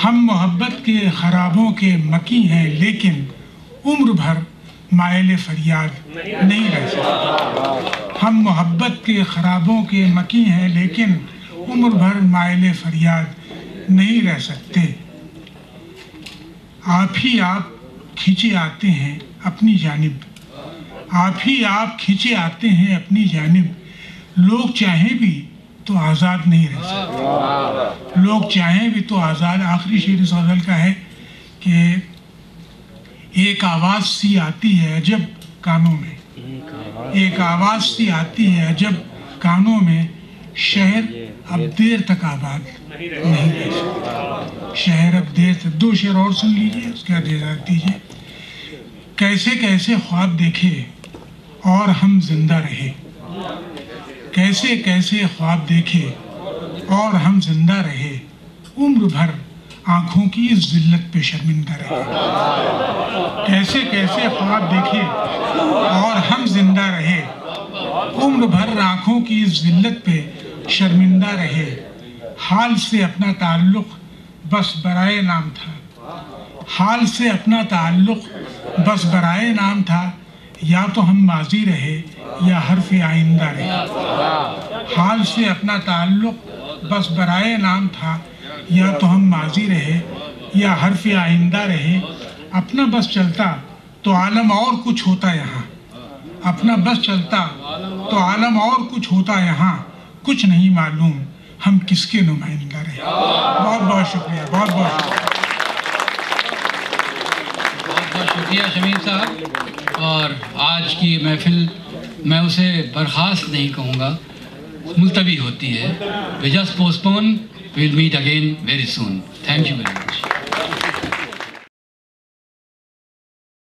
Speaker 10: ہم محبت کے خرابوں کے مکی ہیں لیکن عمر بھر مائل فریاد نہیں رہ سکتے۔ ہم محبت کے خرابوں کے مکی ہیں لیکن عمر بھر مائل فریاد نہیں رہ سکتے۔ آپ ہی آپ کھینچے آتے ہیں اپنی جانب، آپ ہی آپ کھینچے آتے ہیں اپنی جانب، لوگ چاہیں بھی تو آزاد نہیں رہ سکتے، لوگ چاہیں بھی تو آزاد۔ آخری شعر اس غزل کا ہے کہ ایک آواز سی آتی ہے عجب کانوں میں، ایک آواز سی آتی ہے عجب کانوں میں، شہر اب دیر تک آباد نہیں رہ سکتا، شہر اب دیر تک۔ 2 شعر اور سن لیجئے، اس کے بعد اجازت دیجئے۔ کیسے کیسے خواب دیکھے اور ہم زندہ رہے، کیسے کیسے خواب دیکھے اور ہم زندہ رہے، عمر بھر آنکھوں کی اس ذلت پہ شرمندہ رہے، کیسے کیسے خواب دیکھے اور ہم زندہ رہے، عمر بھر آنکھوں کی اس ذلت پہ شرمندہ رہے۔ حال سے اپنا تعلق بس برائے نام تھا، حال سے اپنا تعلق بس برائے نام تھا، یا تو ہم ماضی رہے یا حرف آئندہ رہے۔ حال سے اپنا تعلق بس برائے نام تھا، یا تو ہم ماضی رہے یا حرف آئندہ رہے۔ اپنا بس چلتا تو عالم اور کچھ ہوتا یہاں، اپنا بس چلتا تو عالم اور کچھ ہوتا یہاں، کچھ نہیں معلوم ہم کس کے نمائندہ رہے۔ بہت بہت شکریہ، بہت بہت شکریہ۔
Speaker 9: بہت بہت شکریہ شمیم صاحب۔ اور آج کی محفل میں اسے برخاست نہیں کہوں گا، ملتوی ہوتی ہے۔ We just postpone, we'll meet again very soon. Thank you very much.